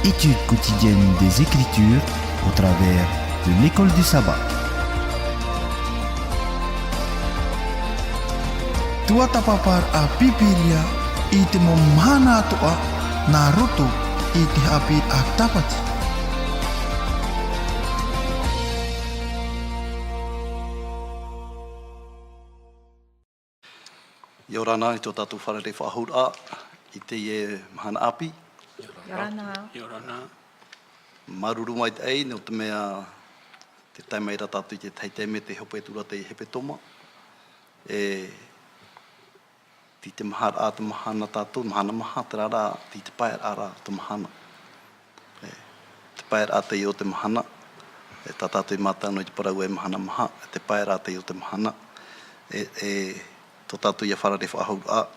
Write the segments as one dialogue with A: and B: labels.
A: Étude quotidienne des Écritures au travers de l'école du sabbat.
B: Tua tapapar a pipiria i te momana toa na roto i te hapi a tapati.
C: Yorana i tō tātou wharere whahura i te mahana api.
D: Yorana.
C: Maruru mai te ei, no te mea te taimeira tātou i te teiteme te hope tura te hepe toma. Ti te mahara a te mahana tātou, mahana maha te rara, ti te paer ara te mahana. Te paer a te i o te mahana, tā tātou i mātau no i te parau e mahana maha, te paer a te i o te mahana. Tō tātou ia wharare whahura.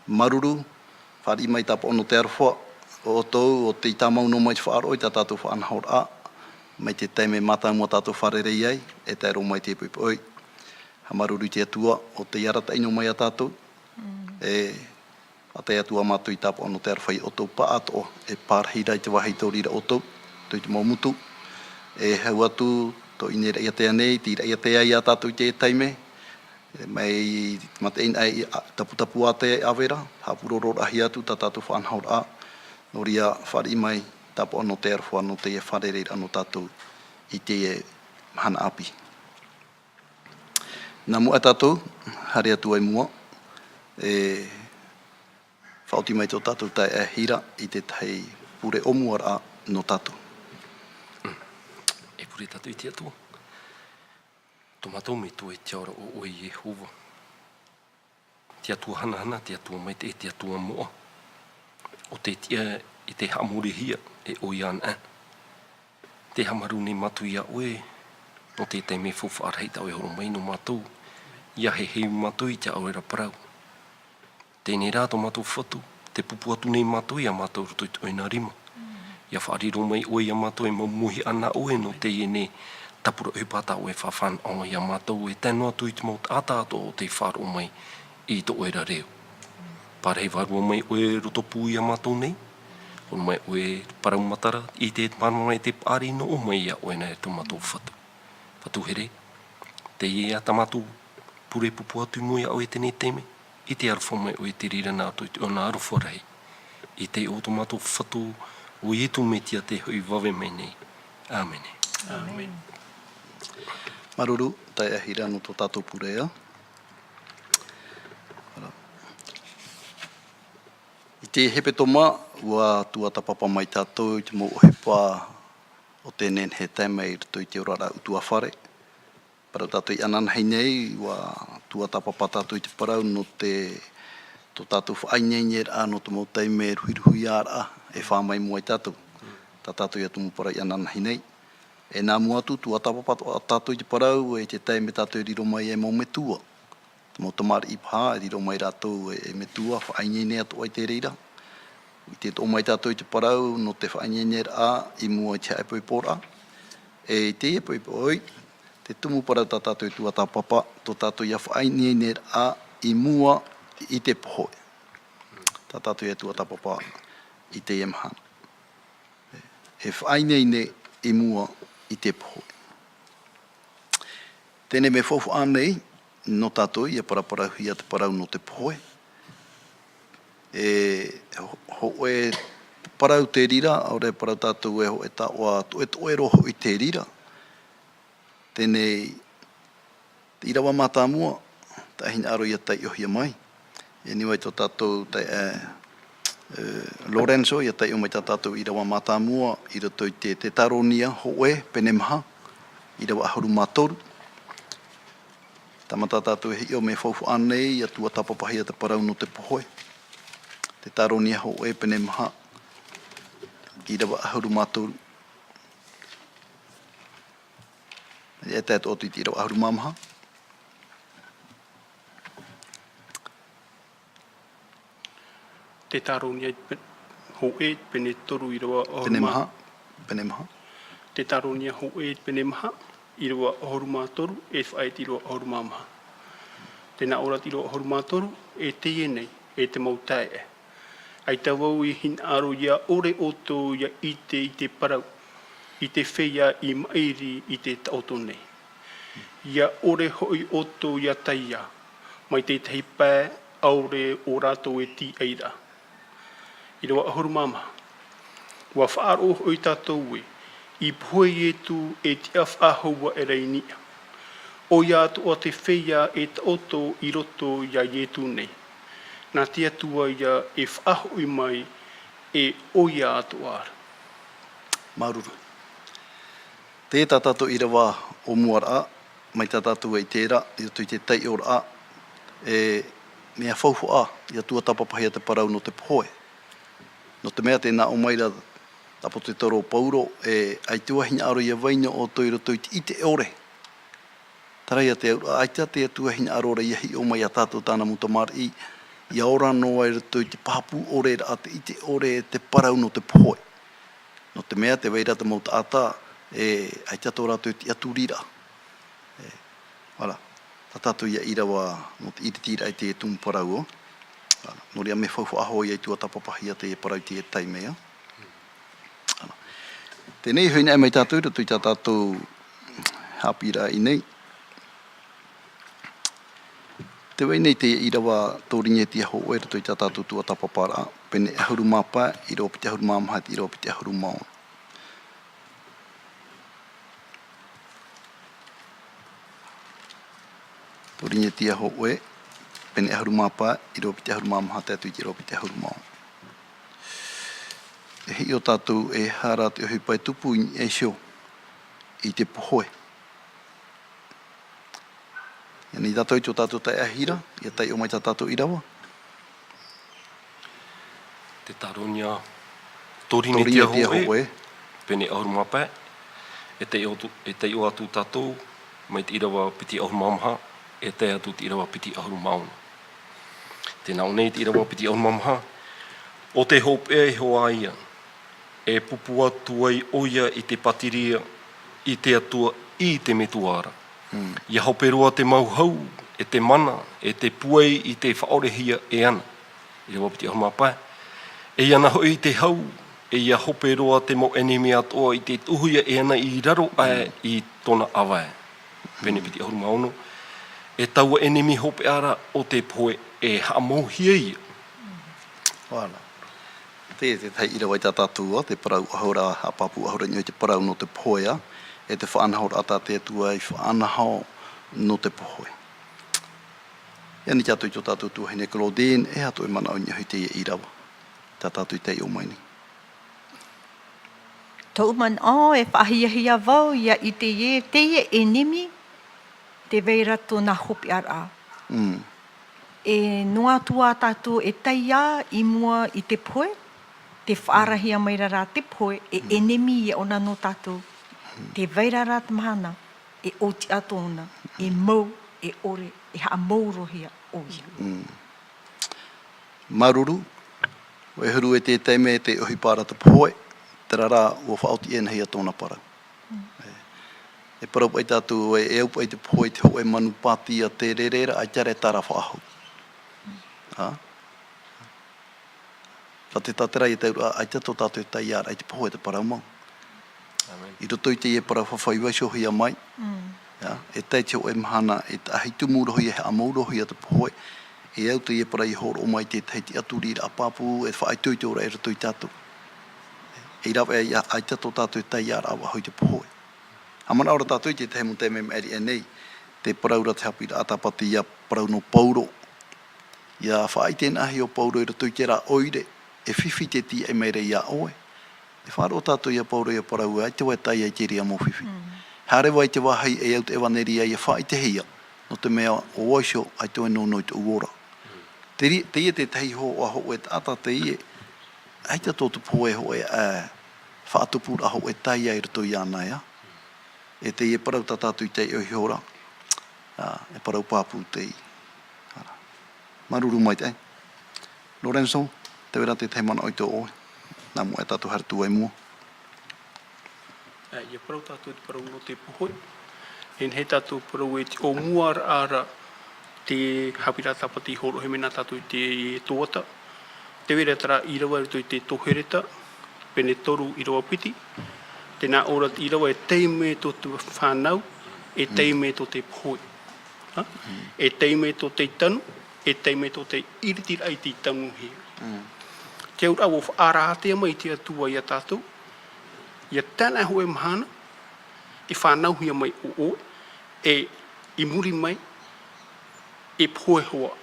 C: Maruru, whari mai tāpa ono te arofoa, o tau, o te itamau no mai te whaaro, i tā tātou whaanahora. Mai te teime mātau mua tātou wharere iai, e te aro mai te epoi. Ha maruru te atua, o te iarata ino mai a tātou. A te atua mātou i tāpa ono te arofai o tau pa ato, e pārhira i te wahi tau rira o tau, tau i te maumutu. Hau atu, tō ine rei a te anei, ti rei a te ai a tātou i te teime. Mai matein ai tapu a te awera, hapuroro ahi atu tā tātou whaanhaura. No ria whari mai tāpa ono te arofua no te e wharere ano tātou i te mahana api. Nā mua tātou, hare atu ai mua. Whauti mai tō tātou tai e hira i te tai pure omuara no tātou.
D: E pure tātou i te atua. Tō mātou me tō e te aura o oi e huwa. Te atua hana, te atua mai te atua moa. O te tia i te hamuri hia e oi an e. Te hamaru ni matu ia oe. O te te me fufa arheita oe horo mai no mātou. Ia he hei mātou i te auera parau. Tēnei rā tō mātou whatu. Te pupu atu nei mātou i a mātou roto i te oina rima. Ia whaariro mai oe a mātou e mamuhi ana oe no te ene tapura upata oe whawhan o i a mātou e tēnua atu i te maut ātāto o te whāro mai i te oera reo. Pārhei warua mai oe roto pū i a mātou nei. Hono mai oe paraumatara i te marama mai te pāri no o mai i a oe nei tō mātou whatu. Whatu here, te ie a ta mātou pure pupu atu mo i a oe tēnei teme. I te arofo mai oe te rira nā atu i te ona arofo rei. I te o tō mātou whatu o i etu me tia te hui wawe mai nei. Āmene.
C: Amen. Maruru, tai ahira no tō tātou purea. I te hepe toma, ua tua tapapa mai tātou i te mo ohepa o tēnen he tēmei rito i te orara utua whare. Parau tātou i ananhei nei, ua tua tapapa tātou i te parau no te tō tātou whaineinyer a no te mo teime ruhiruhi ara e whamai mua i tātou. Tā tātou i atu mo parau i ananhei nei. E nā mua atu, tua tapapa tātou i te parau, e te teime tātou i riro mai e mau me tua. Te mo tamari i paha, e riro mai rātou e me tua, whaineinea toa i te reira. I te tō mai tātou i te parau, no te whaineinea a, i mua i te haipoi pora. E te haipoi poi, te tumu parau tā tātou i tua tāpapa, tō tātou i a whaineinea a, i mua i te pohoe. Tā tātou i a tua tāpapa i te emhana. He whaineinea i mua i te pohoe. Tēnei me whauwha anei, no tātou i a paraparahui a te parau no te pohoe. Ho e parau te rira, aure parau tātou e ho e tāua, to e roho i te rira. Tēnei, te irawa mātā mua, ta hina aro i a tai ohia mai. E niwai tō tātou Lorenzo, ia tai o mai tā tātou i rawa mātā mua, i rato i te taronia hoe, pene maha, i rawa ahuru mātoru. Tama tā tātou e hi o me whauwha anei, ia tua tapapahi a te parau no te pohoe. Te taronia hoe, pene maha, i rawa ahuru mātoru. E tēt otu i rawa ahuru māmaha.
E: Te taronia hoe pene toru i rawa
C: Pene maha. Pene maha.
E: Te taronia hoe pene maha i rawa ohoru mātoru e whae ti rawa ohoru māmaha. Tēnā ora ti rawa ohoru mātoru e te nei, e te mautae e. Ai tawau I hin aro ia ore oto ia I te parau. I te whea I mairi I te taoto nei. Ia ore hoi oto ia taia. Mai te tei pē aure o rātou e ti eira. I rewa ahuru mama. Wa whaaro hoi tātou e. I puhe e tu e te awhahaua e reinia. O ia tu o te whea e taoto I roto ia ietu nei. Nā te atua ia e whaahoi mai e o ia atu ara.
C: Maruru. Tētā tātou I rewa o muara a, mai tā tātou e tērā, I tui te tei ora a, e mea whauhu a, I atua tapapahia te parau no te pohoe. No te mea tēnā o maira tapo te toro pauro, e ai tuahinya aro ia vaina o toiro tui I te ore. Tarai a te aura, ai te tuahinya aro ra iahi o mai a tātou tāna mutamar I, I aora no ai tui te papu ore ra te I te ore te parau no te pohoe. No te mea te weira te mauta ata, e ai te atora tui te aturira. Wala, tā tātou ia irawa no te iritira ai te tumu parau o. No rea me whauwha aho I ai tua tapapahia te parau te tai mea. Tēnei hui nei mai tātou, tui tā tātou hapira I nei. Te wei nei te irawa tōringe te aho oe tui tā tātou tua tapapara. Pene ahuru māpā, I roa pite ahuru māmahat, I roa pite ahuru māona. Tōringe te aho oe, pene ahuru māpā, I roa pite ahuru māmahat, atui I roa pite ahuru māona. E hi o tātou e hara te ohi pai tupu I e shio I te pohoe. Ia ni tātou I tō tātou tai ahira, ia tai o mai tā tātou irawa.
D: Te taronia torine te aho e, pene ahuru mapē, e te o atu tātou, mai te irawa piti ahuru mamaha, e te atu te irawa piti ahuru mauna. Tēnā o nei te irawa piti ahuru mamaha, o te hope e ho aia, e pupu atu ai oia I te patiria, I te atua I te metuara. Ia hope roa te mauhau, e te mana, e te puei I te whaorehia e ana. I rewa piti ahuru mapē. E ana hoi te hau, e ia hope roa te mo enemi atoa I te tuhuia e ana I raro ae I tona awae. Pene piti ahuru maono. E taua enemi hope ara o te poe e hamohia ia.
C: Wala. Te tai irawa I tā tātua, te parau ahora, hapapu ahora nio te parau no te poea, e te whaanahau ata te atua I whaanahau no te pohoe. Ia ni tātou I tō tātou tuahine Claudine, e ato e mana o nyahui te ia irawa. Tā tātou I te o maini.
F: Tau man o e whahiahia vau ia I te ie enemi, te veira tōna hopi ara. E noa tua tātou e taia I mua I te poe, te whaarahia mai rā te poe, e enemi e ona no tātou. Te veira rā te mahana, e oti atona, e mau, e ore, e haa maurohia o ia.
C: Maruru, o e huru e te teime e te ohi pāra te poe, te rara ua whaoti e nahi a tōna parau. E parau pai tātou e au pai te poe te hoe manu pāti a te rerera, ai tere tara whaahau. Ka te tātera I te ura, ai te tō tātou e tai ara, ai te pohe te parau mau. I roto I te e parau whawhaiwai sohi a mai. E tai te o e mahana, e ahi tumurohi e a maurohi a te pohe. E au te e parau I horo o mai te teiti aturira a papu, e whaai tui te ora e roto I tātou. E rawa e ai te tō tātou e tai ara awa hoi te pohe. Amana ora tātou I te te hemu te mem eri e nei, te parau ra te hapi ra atapati ia parau no pauro. Ia whaai tēnā ahi o pauro I roto I te rā oire, e whiwhi te ti e meire ia oe. E whaaro tātou ia pauro ia parau ai te wai tai ai te ria mō whiwhi. Hare wai te wahai e au te ewaneri ai e whaai te hia, no te mea o oisho ai te wanono I te uora. Te ie te tei ho o aho e tata te ie, ai te tōtu poe ho e whaatupur aho e tai ai roto I anai. E te ie parau tātātou I te ohi hora, e parau pāpū te I. Maruru mai te. Lorenzo, te wera te teimana o I te oe. Nā mua e tātou hartu ai mua.
E: Ia parau tātou te parau no te pohoi. En he tātou parau e te o muar ara te hapira tapati horo he mena tātou te tōata. te wera tara i rawa i te tohereta, pene toru i rawa piti, tēnā ora i rawa e teime to te whanau, e teime to te poi. E teime to te tanu, e teime to te iritira i te tanu hi. Te ura o whaarahatea mai te atua i a tātou, ia tēnā hoe mahana, e whanau hia mai o, e i muri mai, e poe hoa.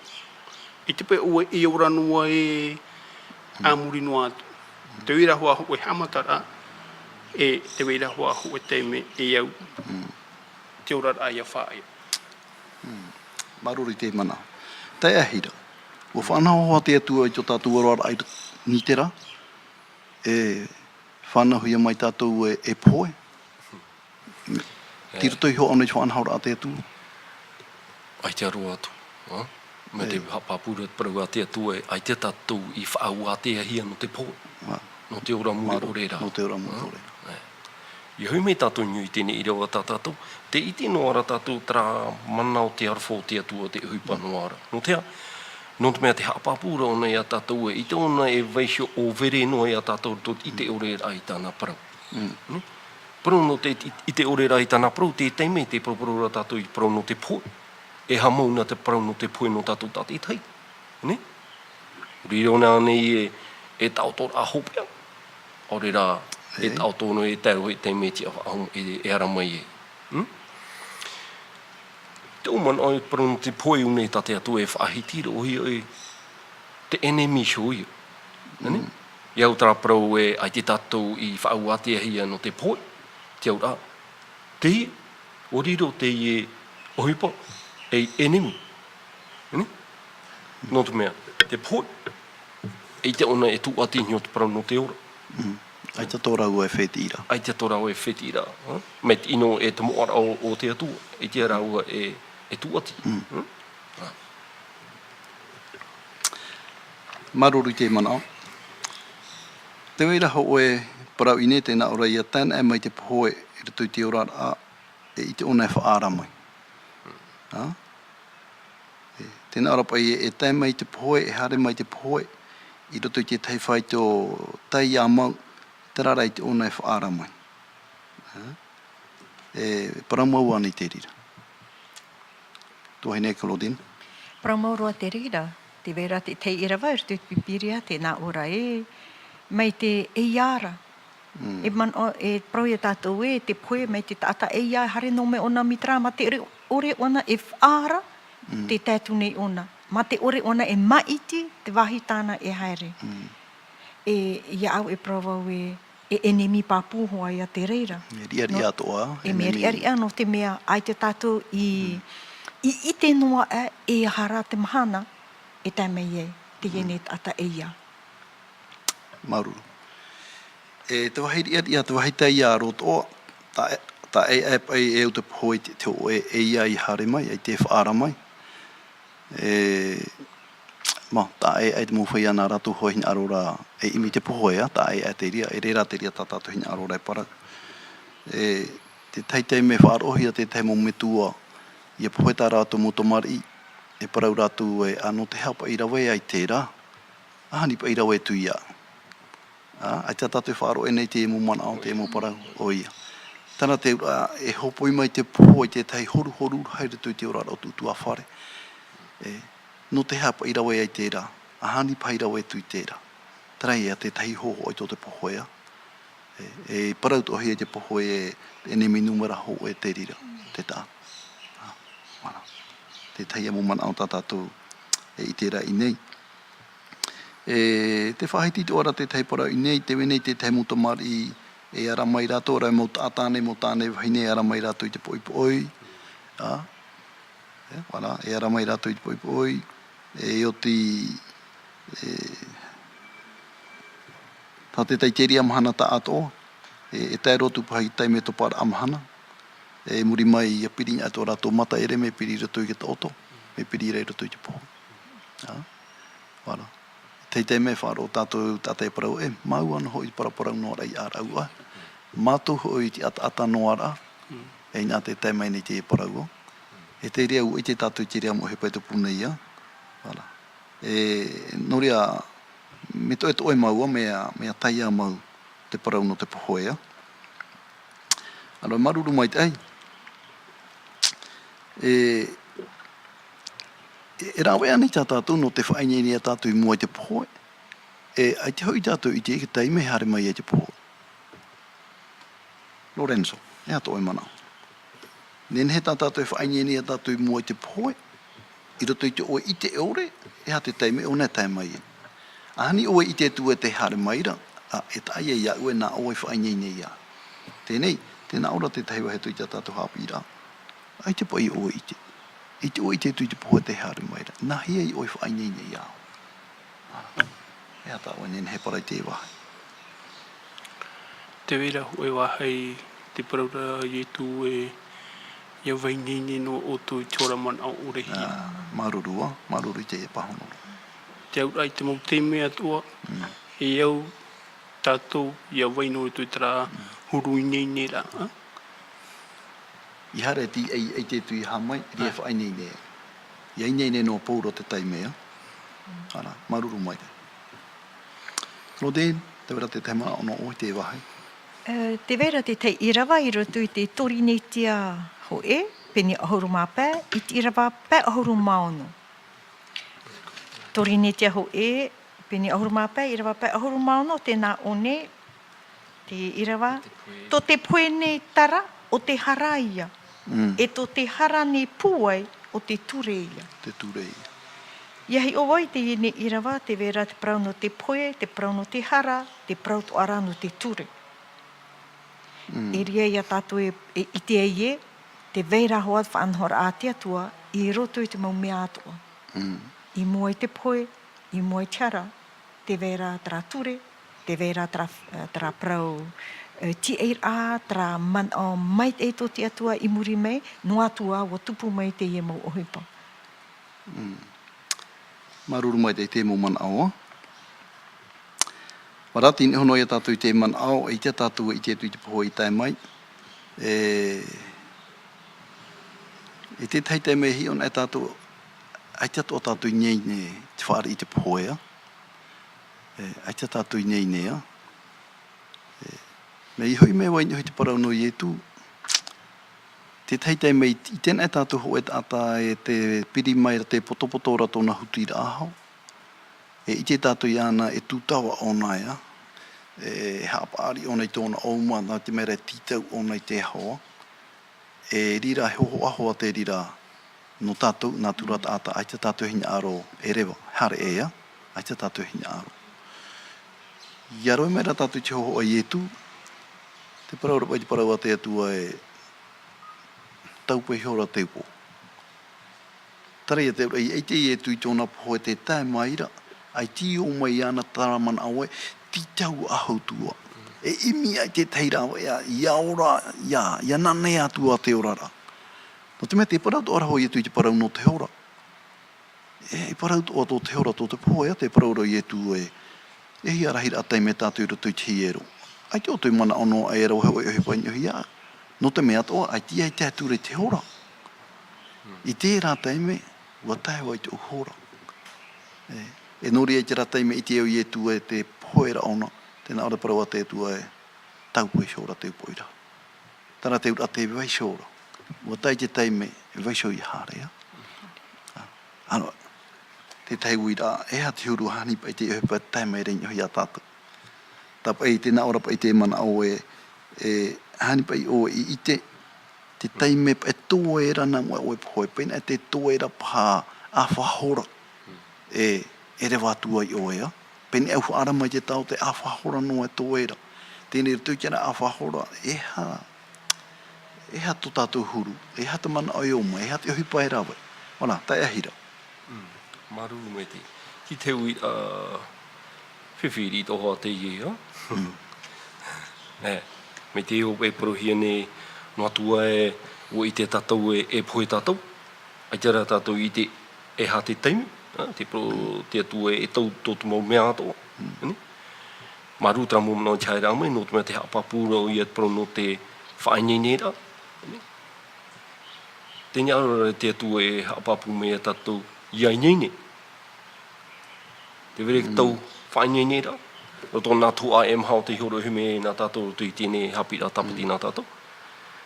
E: I te pe ua i ora noa e a muri noa atu. Te wira hoa ho e hamatara, e te wira hoa ho e teime e au. Te ora ai a whae.
C: Maruri te mana. Te ahira. Ua whanau hoa te atua i tō tātou ora ai ni tera. E whanau hia mai tātou e poe. Tira toi ho anei whanau a te atua.
D: Ai te aroa atu. Me te hapapura parau a te atua, ai te tātou i whaau a te ahia no te pō. No te ora muri o reira.
C: No te ora muri o reira.
D: I hui mei tātou nui tēne i rewa tātou. Te iti no ara tātou tra mana o te arwho te atua te huipa no ara. No te mea te hapapura o nei a tātou e. I te ona e weisho o vere no e a tātou tot i te ore rai tāna parau. Parau no te i te ore rai tāna parau, te teime te parau tātou i parau no te pō. E hamauna te parau no te pō no tātou tātou i tai. Riro nā nei e tautora a hopea. Ore rā, e tautono e tau e te meti ahum e ara mai e. Te oman ai parau no te pō i unei tate atu e whaahitira o hi te enemy show i. Iau tara parau e ai te tātou i whaau ate ahia no te pō. Te au rā. Te hi, o riro te i e ohipa. E enemy. No te mea, te pō. E te ona e tu ati nio te parau no te ora.
C: Ai te tōra ua e whetira.
D: Ai te tōra ua e whetira. Me te ino e te moara o te atua. E te ara ua e tu ati.
C: Maruru te mana. Te weira ho e parau ine tēnā ora ia tēnā e mai te poe i rutu te ora a e i te ona e whaara mai. Tēnā ora pai e tai mai te poe, e hare mai te poe, i roto i te tei whai tō tai a mau, te rara i te ona e whaara mai. E paramau ane te rira. Tua hine Claudine.
F: Paramau roa te rira. Te vera te tei irawa, te pipiria, tēnā ora e, mai te eiara. E prau e tātou e, te poe mai te tata eia, hare no me ona mitra, ma te ore ona e whaara, te tātu nei ona. Ma te ore ona e maiti, te wahi tāna e haere. Ia au e pravau e enemi pāpūhoa ia te reira.
C: E ria toa.
F: E me ria no te mea, ai te tātou i te noa e hara te mahana, e tai mei e, te ene ata eia.
C: Maruru. E te wahi ria, te wahi tai a roto, ta e pai e o te pohoi te o e ia i hare mai, e te whaara mai. Ta e te mowhai ana ratu hoi hina arora e imi te pohoea, ta e te ria, e reira te ria tatatu hina arora e para. Te teitei me whaarohia te te mo metua, i a pohoeta ratu mo tomari, e parau ratu e ano te hapa i rawe ai te rā, ahani pa i rawe tu ia. Ai te tatu whaaro e nei te emo mana o te emo parau o ia. Tana te ura e hopoi mai te poho i te tei horu haere tui te ura o tutua whare. No te hapa i rawe ai te rā, ahani pa i rawe tui te rā. Tara ia te tei hoho i tō te pohoea. E parau tohi e te poho e enemi numera ho e te rira, te tā. Te tei emo mana o tātātou i te rā i nei. Te whahiti te ora te tei parau i nei, te wenei te tei mutamari e ara mai rato, ora mo tātane mo tāne whaine ara mai rato i te poipoi. E ara mai rato i te poipoi. E o ti... Tā te teiteria mahana ta ato, e tai rotu pahi tai me topara amahana. E muri mai i a piri ato rato mata ere me piri rato i ke oto, me piri rei rato i te poho. Wala. Teitei me wharo tātou tātai parau, mau ana hoi paraparau no rei ārau a. Mātou hoi ti ata no ara, e nā te tai mai nei te parau o. E te rea u i te tātou te rea mo he pai te puna ia. Wala. Norea me to e to e maua me a taia mau te parau no te pohoea. Alo maruru mai te ai. E rawe ani tā tātou no te whaineni a tātou I mua I te pohoe. Ai te hoi tātou I te eke teime hare mai e te pohoe. Lorenzo, ea to e manao. Nen he tā tātou whaineni a tātou I mua I te pohoe. I roto I te oe I te eore, ea te teime o ne tai mai e. Ahani oe I te tua te hare maira, e tai e ia ue nā oe whaineni ia. Tēnei, tēnā ora te taiwa he tui tā tātou hapi rā. Ai te pai oe I te. I te oe I te tui te pohoe te hare maira. Nā hia I oe whaineni ia. Ea tā oe nen he parai te wahi.
E: Te wera hoi wahai te paraura I tu e ia vainini no o tu I tora man au urehia.
C: Marurua, maruru I te e pahonoro.
E: Te au rai te mau te mea tua, e au tātou ia vaino I tu tara huru I nei nei rā.
C: I hare ti ei te tui hamai, ria whainei ne. Ia inei ne no pauro te taimea. Ara, maruru mai te. Roden, te wera te taima ono o te wahai.
F: Te vera te tei irawa I roto I te torinetia ho e, peni ahuru mapē, I te irawa pē ahuru maono. Torinetia ho e, peni ahuru mapē, irawa pē ahuru maono, tēnā one, te irawa, to te puene tara o te haraia, e to te harane puai o te tureia.
C: Te turei.
F: Iahi o wai te ine irawa, te vera te prau no te poe, te prau no te hara, te prau to ara no te ture. E ria ia tātou I te eie, te veira hoa whaanhora ātia tua, I roto I te mau mea atua. I mua I te poe, I mua I te hara, te veira tra ture, te veira tra prau ti eir a, tra man o mait e to te atua I muri mei, no atua wa tupu mai te ie mau ohipa.
C: Maruru mai te mo man aoa. Marati ne hono ia tātou I te man ao, I te tātou I te tui te poho I tai mai. E te tai te mehi on e tātou, ai te ato tātou I nei ne te whaare I te pohoea. Ai te tātou I nei nea. Me I hoi me wai ni hoi te parau no I etu. Te tai mei I tēnā tātou ho e ata e te piri mai ra te potopoto ra tōna hutu I rāhau. I te tātou I ana e tūtawa ona ia. Hapaari ona I tōna auma nā te mera titau ona I te hoa. Rira he hoho ahoa te rira no tātou, nā tūrata ata, ai te tātou hinya aro e rewa, hare ea, ai te tātou hinya aro. Ia roi mera tātou te hoho ai etu, te paraura pai te paraua te atua e taupe hiora teupo. Tare te ai te etu I tōna poho e te tae maira, ai ti o mai ana taraman awe, ti tau ahautua. E imi ai te teirawa ia ora, ia nane atua te orara. No te mea te parau to araho I etu I te parau no te ora. E parau to o te ora to te poho ea te paraura I etu e hi arahira atai me tātou roto I te hiero. Ai te o tui mana ono ai rau heo e pai nyohi ia. No te mea toa, ai ti ai te ature te ora. I te rātai me, ua tae wai te uhora. E nori ai te rātai me I te eo I etu e te poera ona, tēnā ora paraua te etu e taupu e shora te upoira. Tara te ura te vai shora. Ua tai te taime e vai shoi harea. Ano, te tai uira, ea te huru hani pai te ehepa taime e reño hi a tātou. Tapa ei tēnā ora pai te mana au e hani pai o I ite, te taime e tō e rana mua o e pohoe, pēna e te tō e ra paha a whahora e rewa atua I o ea. Pēna e uwha ara mai te tau te a whahora no e tō e ra. Tēnei ratu kera a whahora, e ha to tātou huru, e ha te mana ai oma, e ha te ohi pai rawe. Wana, tai ahira.
D: Maru me te. Ki te ui whiwhiri toha te iea. Me te o e prohia ne no atua e o I te tātou e pohe tātou. Ai te rā tātou I te e ha te taimi. Te atua e tau tō te mau mea atoa. Maru tra mō mnau chai rāmai, no te mea te hapapura o I pro no te whainenera. Te nyara te atua e hapapu mea tātou iai nene. Te vere tau whaingi nera. O tōna tua e mhao te horo hume nā tātou tui tēne hapi rā tapiti nā tātou.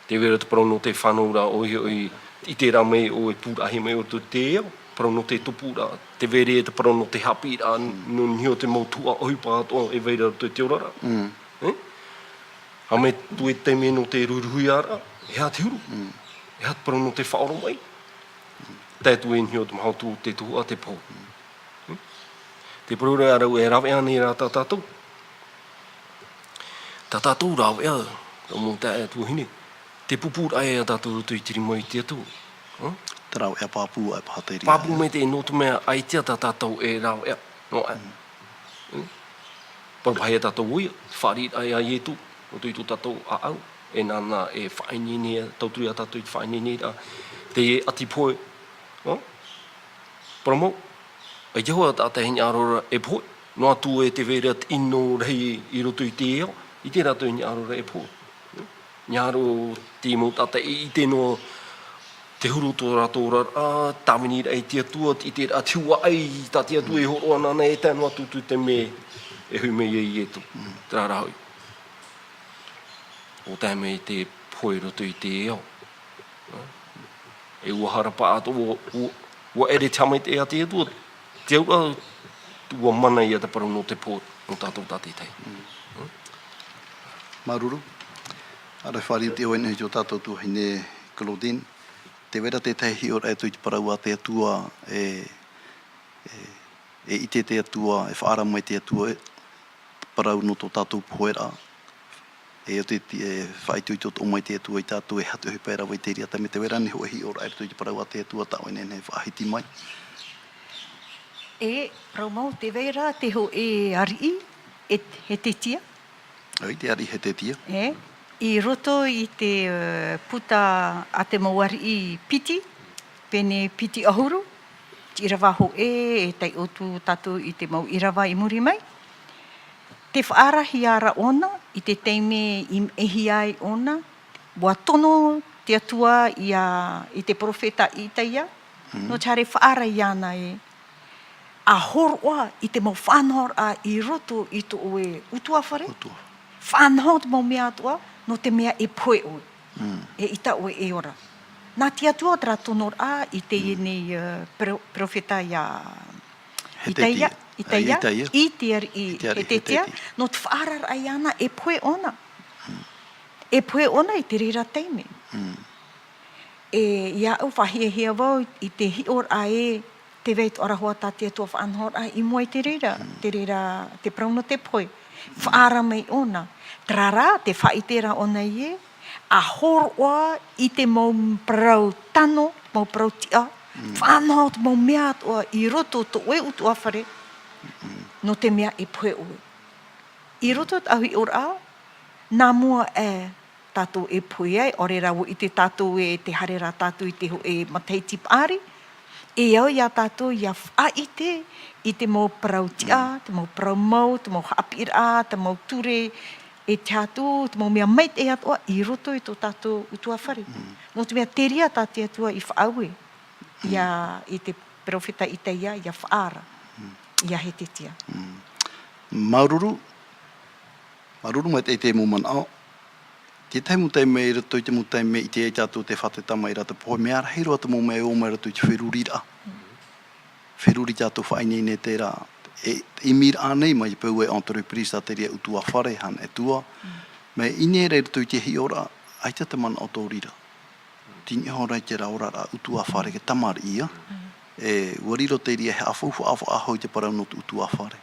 D: Te wera te parono te whanau rā oi i te rā mei o e pūrahi mei o tu te eo. Parono te tupu rā. Te wera te parono te hapi rā nio te mautua ohipa ato e wera tu te orara. Ha me tu e te meno te ruruhui ara, e hā te huru. E hā te parono te whaoro mai. Tētu e nio te mahautu te tuhua te pō. Te parura arau e rawe ane rā tā tātou. Tā tātou rawe a, rau mō tā e tuahine. Te pupura e a tātou tui tiri mai te atu.
C: Te rau ea pāpū ai pāteri.
D: Pāpū me te notu mea ai tia tā tātou e rawe a. No a. Parpahi a tātou uia, whārit ai a ietu. O tui tu tātou a au. E nāna e whainini a, tauturi a tātou i whainini a. Te e ati poe. Paramo. E jahoa tātai hini arora e poe. Noa tu e te vera ino rei i roto i te eo. I te rato hini arora e poe. Nyaro te mo tātai i te no te huru tō rato rara. Tāmini rei te atua, i te atiua ai, tā te atua e horo anana e tānu atu tu te me e hui me i etu. Te rarahui. O tā me te poe roto i te eo. E ua harapa ato, ua ere tamai te a te atua. Te aura, ua mana i a te parau no te pō, no tātou tātei tei.
C: Maruru. Arai whāri te oene jo tātou tu hine Claudine. Te wera te tei hior e tui te parau a te atua e ite te atua, e whaara mai te atua parau no tō tātou poera. E o te whai tui tō mai te atua i tātou e hatu hui pēra wai te ria. Me te wera ni hoa hior e tui te parau a te atua tā oene ne whaahiti mai.
F: E, Raumau, te wera te ho e ari he te tia.
C: Oi, te ari he te tia.
F: E, i roto i te puta a te mauari i piti, pene piti ahuru, ti irawa ho e tai otu tatu i te mau irawa i muri mai. Te whaara hiara ona, i te teime i ehi ai ona, bua tono te atua i te profeta i taia, no tare whaara i ana e, a horoa i te mau whanhor a i roto i to oe utua whare. Whanhor te mau mea atua, no te mea e poe oe. E ita oe e ora. Nā te atua tra tonor a i te nei profeta i taia. I te ari i he te tia. No te whaarar ai ana e poe ona. E poe ona i te rira teime. E ia au whahia wau i te hior a e te veit ora hoa tā te atua whaanhor a i mua i te rira, te prauno te poe. Whaara mai ona. Trara, te whaitera ona i e, a horoa i te mau prau tano, mau prau tia, whaanhor te mau mea atua i roto to oe utu awhare, no te mea e poe oe. I roto te ahui ora a, nā mua e tātou e poe ai, ore rawo i te tātou e te harera tātou i te ho e matei tipari, e au ia tātou ia whaite i te mau parau tia, te mau parau mau, te mau hapira, te mau ture, e tātou, te mau mea mait e atua, i roto i tō tātou utua whare. No te mea teria tā te atua i whaaue, i te profeta i teia, ia whaara, ia he te tia.
C: Maruru mai te muman au. Te teimu teime i rato i te muteime i te e tātou te whatetama i rata poe. Mea arahiro ata mō mea o mai rato i te wherurira. Wheruri tātou whainene te rā. I mir anei mai pau e entreprise a te rea utua whare han e tua. Me ine rei rato i te hiora, ai te man o tō rira. Tini hora i te raora ra utua whare ke tamari ia. E wariro te rea he awhauwha ahau i te parau no utua whare.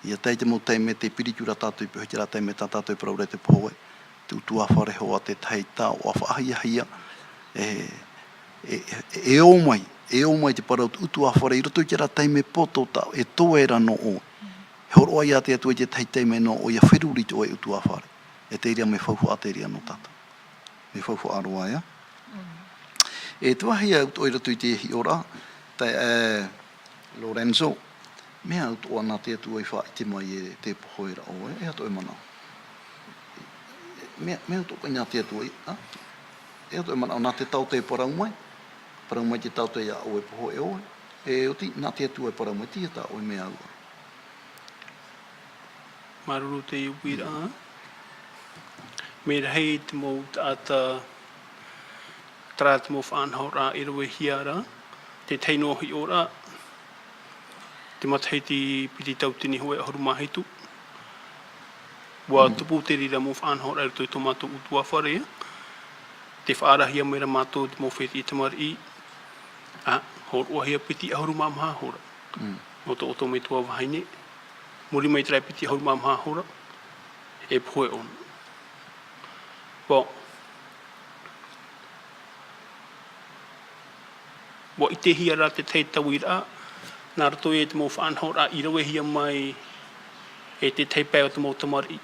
C: Ia teite mō teime te pirikura tātou i puhi te rā teime tā tātou i parau rei te poe. Te utua whare hoa te teita o a whaahia e o mai te parau utua whare i roto i te rā teime poto tau e toera no o. He horo ai a te atua i te teiteime no o ia whiruri te o e utua whare. E te iria me whauhu a te iria no tata. Me whauhu aroa ia. E tuahi au to i roto i te hiora, te Lorenzo, mea au to ana te atua i wha i te mai e te pohoera o e ato e mana. Mea to nā te atua i, e ato e mana, nā te tau te parau mai te tau te a oe poho e oe, e oti nā te atua e parau mai, tia tā oe mea ua.
E: Maruru te iwira. Me rei te mo ata trat mo whanhora i roe hiara. Te teino hi ora. Te matai ti piti tautini hoe ahoru mahitu. Wa tupu te rira mo whanhora i toi tomato utua wharea. Te whaarahia mera mātou te mo wheti i tamari. Hor ohia piti ahoru mamha hora. Mo to oto me tua wahaine. Muri mai trai piti ahoru mamha hora. E poe on. Wa i te hia rā te tei tawira, nā rato e te mō whanhora i rawe hia mai e te tei pēo te mō tamari.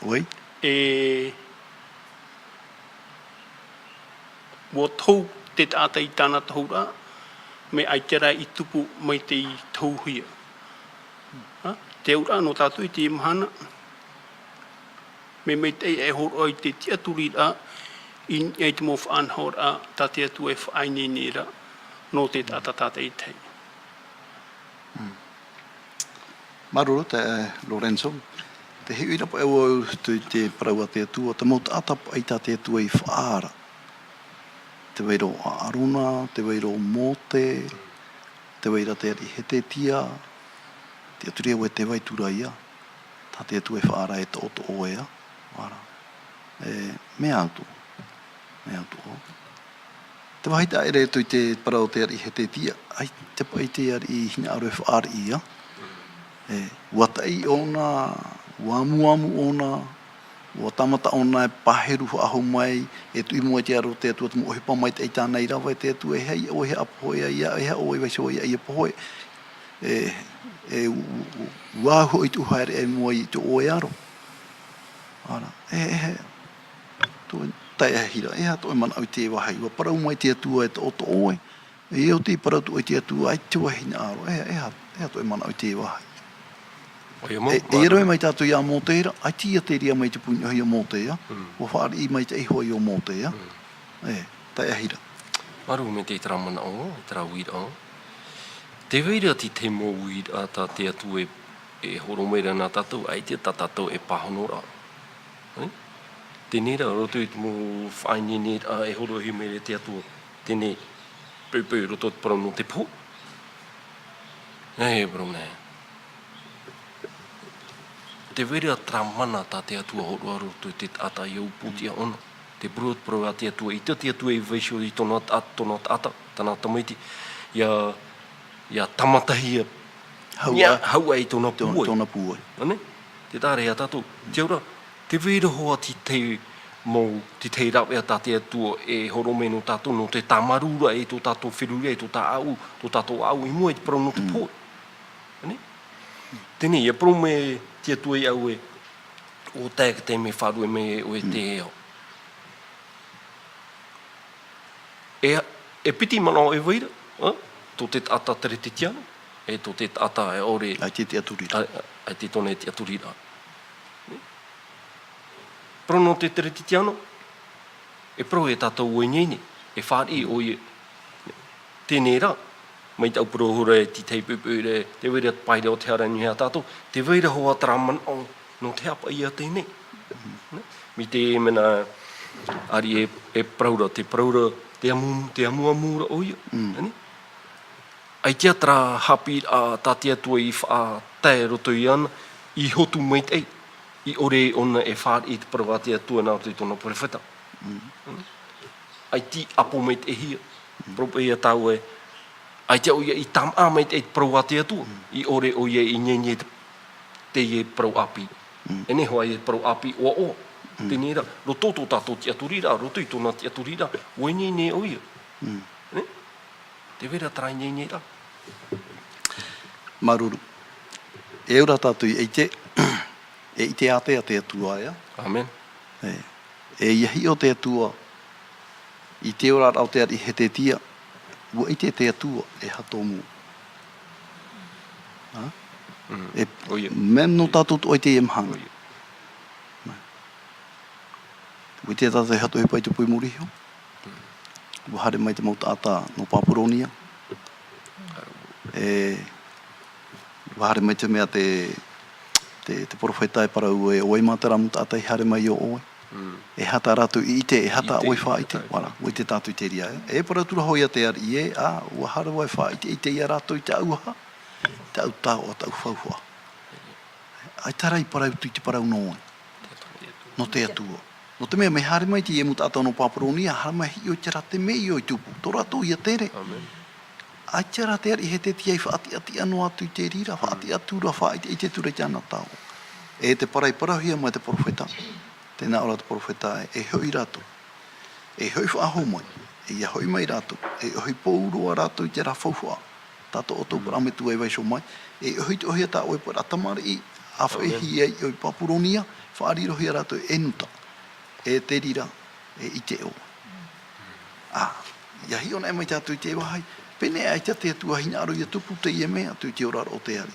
C: Oi?
E: Wa tau te tāta i tāna tahura, me ai tera i tupu mai te i tauhia. Te ura no tātu i te mahana, me mei te e horo i te tia turira, in e te mo whanhora ta te atu e whaine nera no te tata i tei.
C: Maruru te Lorenzo. Te hui rapa e wau tu te paraua te atua. Te mauta atapa i ta te atua i whaara. Te weiro aruna, te weiro mote, te weira te ari hetetia. Te aturia ue te waitura ia. Ta te atua i whaara e to oto oea. Wara. Me autu. Me autu o. Te wahita ere tu te parau te ari he te tia. Ai te pai te ari I hina aru e whaari ia. Watai ona, wamu ona, wa tamata ona e paheru aho mai, e tu imua te aro te atua tumu ohipa mai te eitana I rawa e te atua e hei o he apohoe ia, e hea o e waiso ia I apohoe. Wahu I tu haere e mua I tu oe aro. Ara, tai e hira, e hato e mana au te wahai, wa parau mai te atua e to oto oe, e o te parau tu o te atua, ai te wahina aro, e hato e mana au te wahai. E roi mai tātou ia mō teira, ai tia te ria mai te puño hi o mō teia, o whaari I mai te iho I o mō teia, tai e hira.
D: Maru me te tramana o, te rawira o. Te weira ti te mō wira ta te atu e horo meira nā tātou, ai te tātou e pahonora. Tēnera, roto I te mō whaine nera e horo hi meire te atua, tēne pēpē roto te parau no te pō. Nei, bro, nei. Te weira tramana ta te atua horo roto te ata I au pūtia ona. Te brot pro a te atua, I te atua I weisho I tona ata, tana tamaiti, ia tamatahia, haua I tona pūai.
C: Tona pūai.
D: Te tāre a tātou, te ora, te weira hoa ti te mō, ti te rawe a ta te atua e horo me no tātou, no te tamarura e tō tātou whiruri e tō tātou au, I mua I te parau no te pōi. Tēnei, ia parau me te atua I au o tēka te me wharu e me o e te eo. E piti mana o e weira, tō te ata tere te tiana, e tō te ata e ore...
C: Ai te aturira.
D: Ai te tone te aturira. Pro no te tere te tiana, e pro e tātou o e nene, e whaari o e... Tēnei rā, mai tau pro hura e ti teipupure, te weira paire o te hara nuhea tātou, te weira hoa traman o no te hapa ia tēnei. Mi te mena ari e praura, te praura, te amuamura o ia. Ai te atra hapi a tāte atua I wha tae roto I ana, I hotu mai te ei, I ore ona e whaari I te parau a te atua nā te tona porewheta. Ai ti apo mai te hia, propa ia tau e, ai te o ia I tam a mai te parau a te atua, I ore o ia I nyenye te ie parau api. E ne hoa I parau api o. Tēnei rā, roto tō tātou te aturira, roto I tōna te aturira, o nyenye o ia. Te vera trai nyenye rā.
C: Maruru. E ura tātou I te, e I te ate a te atua ia.
D: Amen.
C: E iahi o te atua, I te ora rau te ari he te tia, ua I te atua e hatomu. Mem no tātou o I te emhanga. Ua te tātou e hato he pai te pui murihio. Ua hare mai te mauta ata no Papuronia. Ua hare mai te mea te te profeta e parau e oi matara mu tātai hare mai o oi. E hata ratu i te, e hata oi wha i te, wala, oi te tātu te ria. E parau tura hoi a te ari e, ua hara wai wha i te ia ratu i te auha, te au tau o tau whauhua. Ai tarai parau tu i te parau no oi. No te atua. No te mea me hare mai te e mu tātou no Paparonia, hara mai hi o te rate me i o i tupu. Tō ratu i a tere. Ai te rate ari he te tiai whaati ati anu atu i te rira, whaati atura whaati i te ture te ana tau. E te parai parahia mai te profeta. Tēnā ora te profeta e hoi rato. E hoi whaaho mai. E ia hoi mai rato. E hoi pōurua rato i te rafauhua. Tato o tō parame tu e waiso mai. E hoi te ohia tā oi par atamari i a whaehi e i Paparonia. Whaari rohia rato e nuta. E te rira e i te o. Ia hi ona e mai tātou i te wahai. Pene ai te atua hina aro i a tupu te ia mea atu i te ora o te ari.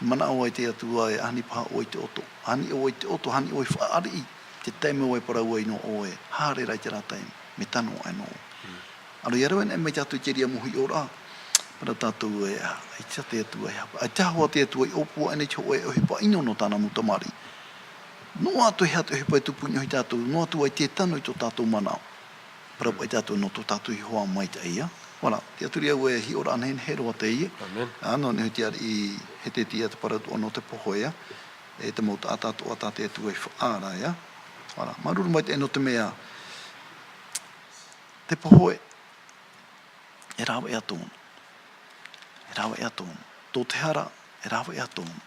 C: Mana o ai te atua e ani paha o i te oto. Ani o i te oto, hani o i whaari i. Te taime o e parau ai no o e. Hare rai te rātai me tano ai no. Aro i arawen e mai tātou i te ria muhi ora. Para tātou e ai te atua e hapa. Ai te hawa te atua i opua ane te o e ohi pa ino no tāna mutamari. No atu he atu he pai tupu nyohi tātou. No atu ai te tano i tō tātou manao. Para pai tātou no tō tātou i hoa mai te ia. Voilà, te aturi au e hi ora anen he roa te ie. Ano ne huti ari i he te tia te paratu ano te pohoia. E te mauta atatu ata te atu e whaara, ia. Voilà, maruru mai te eno te mea. Te pohoe. E rawa e atonu. E rawa e atonu. Tō te hara, e rawa e atonu.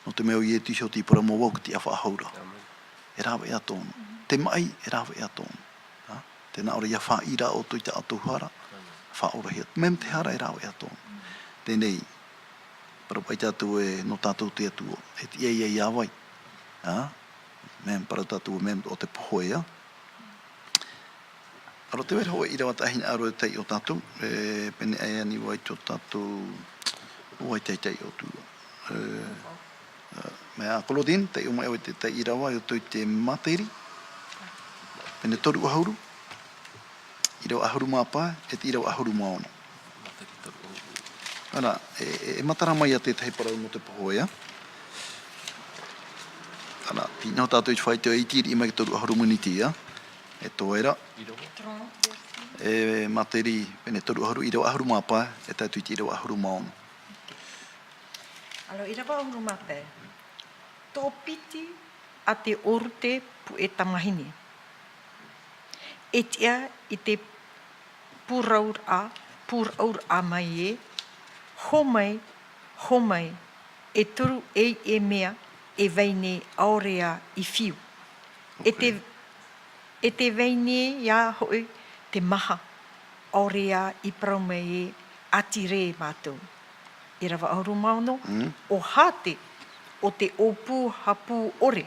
C: No te mea o ie tisho ti pura mo wauku ti a whaahaura. E rawa e atonu. Te mai, e rawa e atonu. Tēnā ora ia whaira o tui te atuhara, whaora hia. Mem te hara e rau e atonu. Tēnei, parapai tātou e no tātou te atua, e ti e ia wai. Mem para tātou mem o te pohoia. Aro te wera hoa i rawa tahina aro e tei o tātou, pene ai ani wai tō tātou, o ai tei o tua. Mea kolodin, tei o mai o te tei i rawa, o tui te materi, pene toru o hauru. I rau ahuru māpā, e te i rau ahuru maono. Ara, e matara mai a te tei parau mo te pohoia. Ara, tino tātou i whai te itiri i mai toru ahuru munitia. E toera. E materi, pene toru ahuru, i rau ahuru māpā, e tātou i rau ahuru maono.
F: Alo, i rau ahuru māpā. Tō piti a te orute pu e tamahini. E tia i te pūraur a mai e, homai, e turu e mea e veine aurea i whiu. Okay. E te veine ia hoi te maha aurea i praumei e atire mātou. I rawa auru maono, o hate o te opu hapu ore,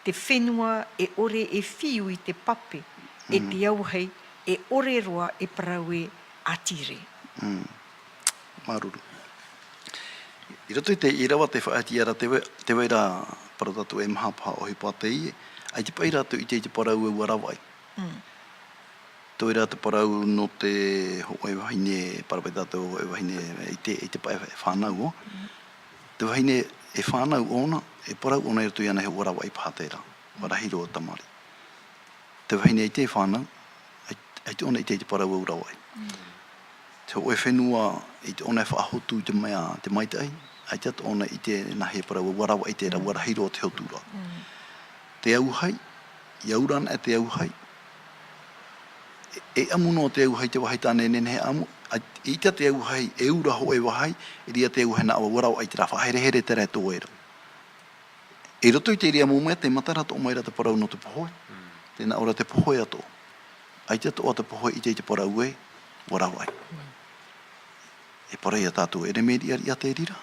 F: te whenua e ore e whiu i te pape, e te auhei, e ore roa e parau e atire.
C: Maruru. I roto i te irawa te whaati ara te weira paratatu e mahapa ohi pātei, ai te pai ratu i te parau e warawai. Toi rā te parau no te hoi wahine, parapai tātou hoi wahine i te pai whanau o. Te wahine e whanau ona, e parau ona e tui ana he warawai pātera, warahiro o tamari. Te wahine i te whanau, ai te ona i te parau au rawai. Te oe whenua i te ona e whaahotu i te mea te maitai, ai te ona i te nahe parau au rawai te ra warahiro o te hotura. Te auhai, i aurana e te auhai, e amuno o te auhai te wahai tāne nene he amu, i te auhai e ura ho e wahai, e ria te auhai na awa warau ai te rafa, haere here te reto oera. E roto i te ria mumea, te matara to o maira te parau no te pohoi, tēnā ora te pohoi ato. Ai te ato o te pohoi i te parau e, warawai. E parai a tātou e remedi ari a te rira.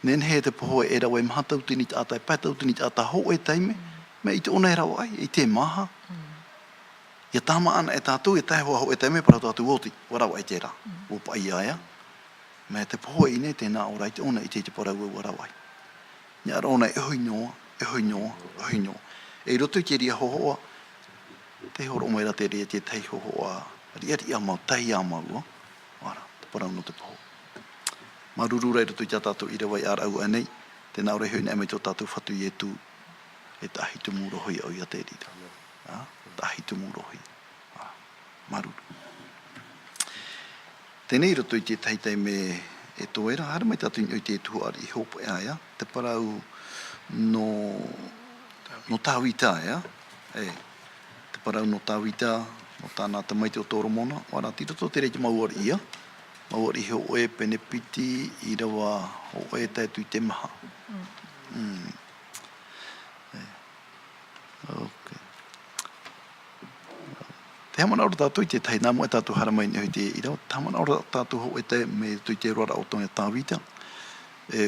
C: Nen he te pohoi e rawa e mahatau tini te ata, e pētau tini te ata ho e teime, me i te ona e rawai, i te maha. Ia tāma ana e tātou e tae hoa ho e teime, para tātou oti, warawai te ra, o pai aia. Me te pohoi i ne tēnā ora i te ona i te parau e warawai. Nia rona e hoi noa, e hoi noa, e hoi noa. E roto i te ria hohoa, te horo mai ra te ria te tei hohoa, ria mau, tei a mau, wara, te parau no te poho. Maruru rei roto i tātou i rewa i ara au anei, tēnā ore hui nei me tō tātou whatu i e tū, e tahi tumu rohoi au i a te rira. Tahi tumu rohoi. Maruru. Tēnei roto i te taitei me e tōera, hara mai tātou i te tuari i hopo e aia, te parau no tāwita ea, te parau no tāwita, no tāna te maite o tōro mona, wara tira tō te reiki mauari ia, mauari he oe pene piti, i rawa oe tētu i te maha. Okay. Te hamana ora tātou i te tai, nā mua tātou haramai ni hoi te i rawa, te hamana ora tātou ho e te me tui te roara o tonga tāwita,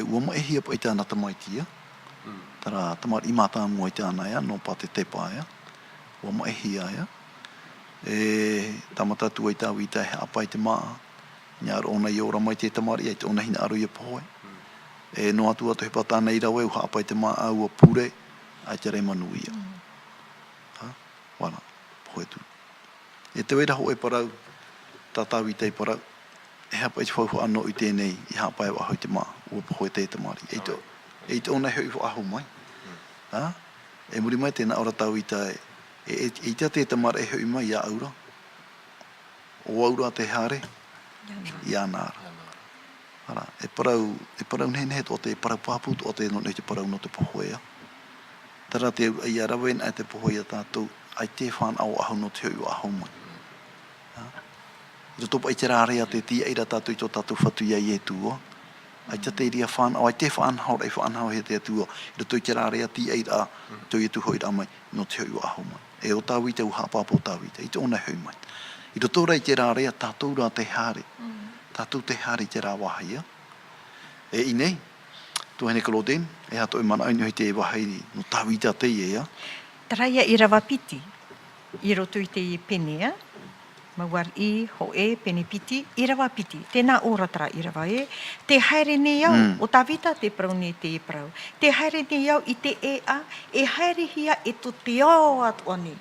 C: ua mo e hia pa i tāna tamaiti ia, tara tamar i mātā mua i tāna ia, no pā te tepa ia, ua mo e hia ia, tamata tu i tāwita he apa i te maa, nyāra ona i ora mai te tamari, i te ona hina aru i a pohoe, no atu atu he patāna i rawe, uha apa i te maa au a pure, ai te rei manu ia. Wana, pohoe tu. E te wera ho e parau, tā tāwita i parau, e hapa i te whauho anō i tēnei, i hapa e waho i te maa, ua pohoe te tamari. E te ona hoi wha aho mai. E muri mai tēnā ora tāwita e tia te tamara e hoi mai i a aura. O aura te hare, i a nāra. Ara, e parau nehe o te parau pāputu o te no te parau no te pohoea. Tara te au ai arawen ai te pohoea tātou, ai te whanau aho no te hoi aho mai. I roto pa i te rārea te tia eira tātou i tō tātou whatu ia i e tūo. Ai te ria whanau, ai te whanau rei whanau he te tūo. I roto i te rārea tia eira tō i tu hoi rā mai no te hoi aho mai. E o tāwita u hapāpō tāwita, i te ona hoi mai. I roto rei te rārea tātou rā te hare. Tātou te hare te rā wahia. E i nei, tō hene Claudine, e hato e mana ainu hei te wahai no tāwita te ia.
F: Taraia i rawa piti, i roto i te penea, mawar i, ho e, pene piti, i rawa piti. Tēnā ora tara i rawa e. Te haere ne iau, o tāwita te prau ne te e prau. Te haere ne iau i te e a, e haere hia e to te ao atu ane.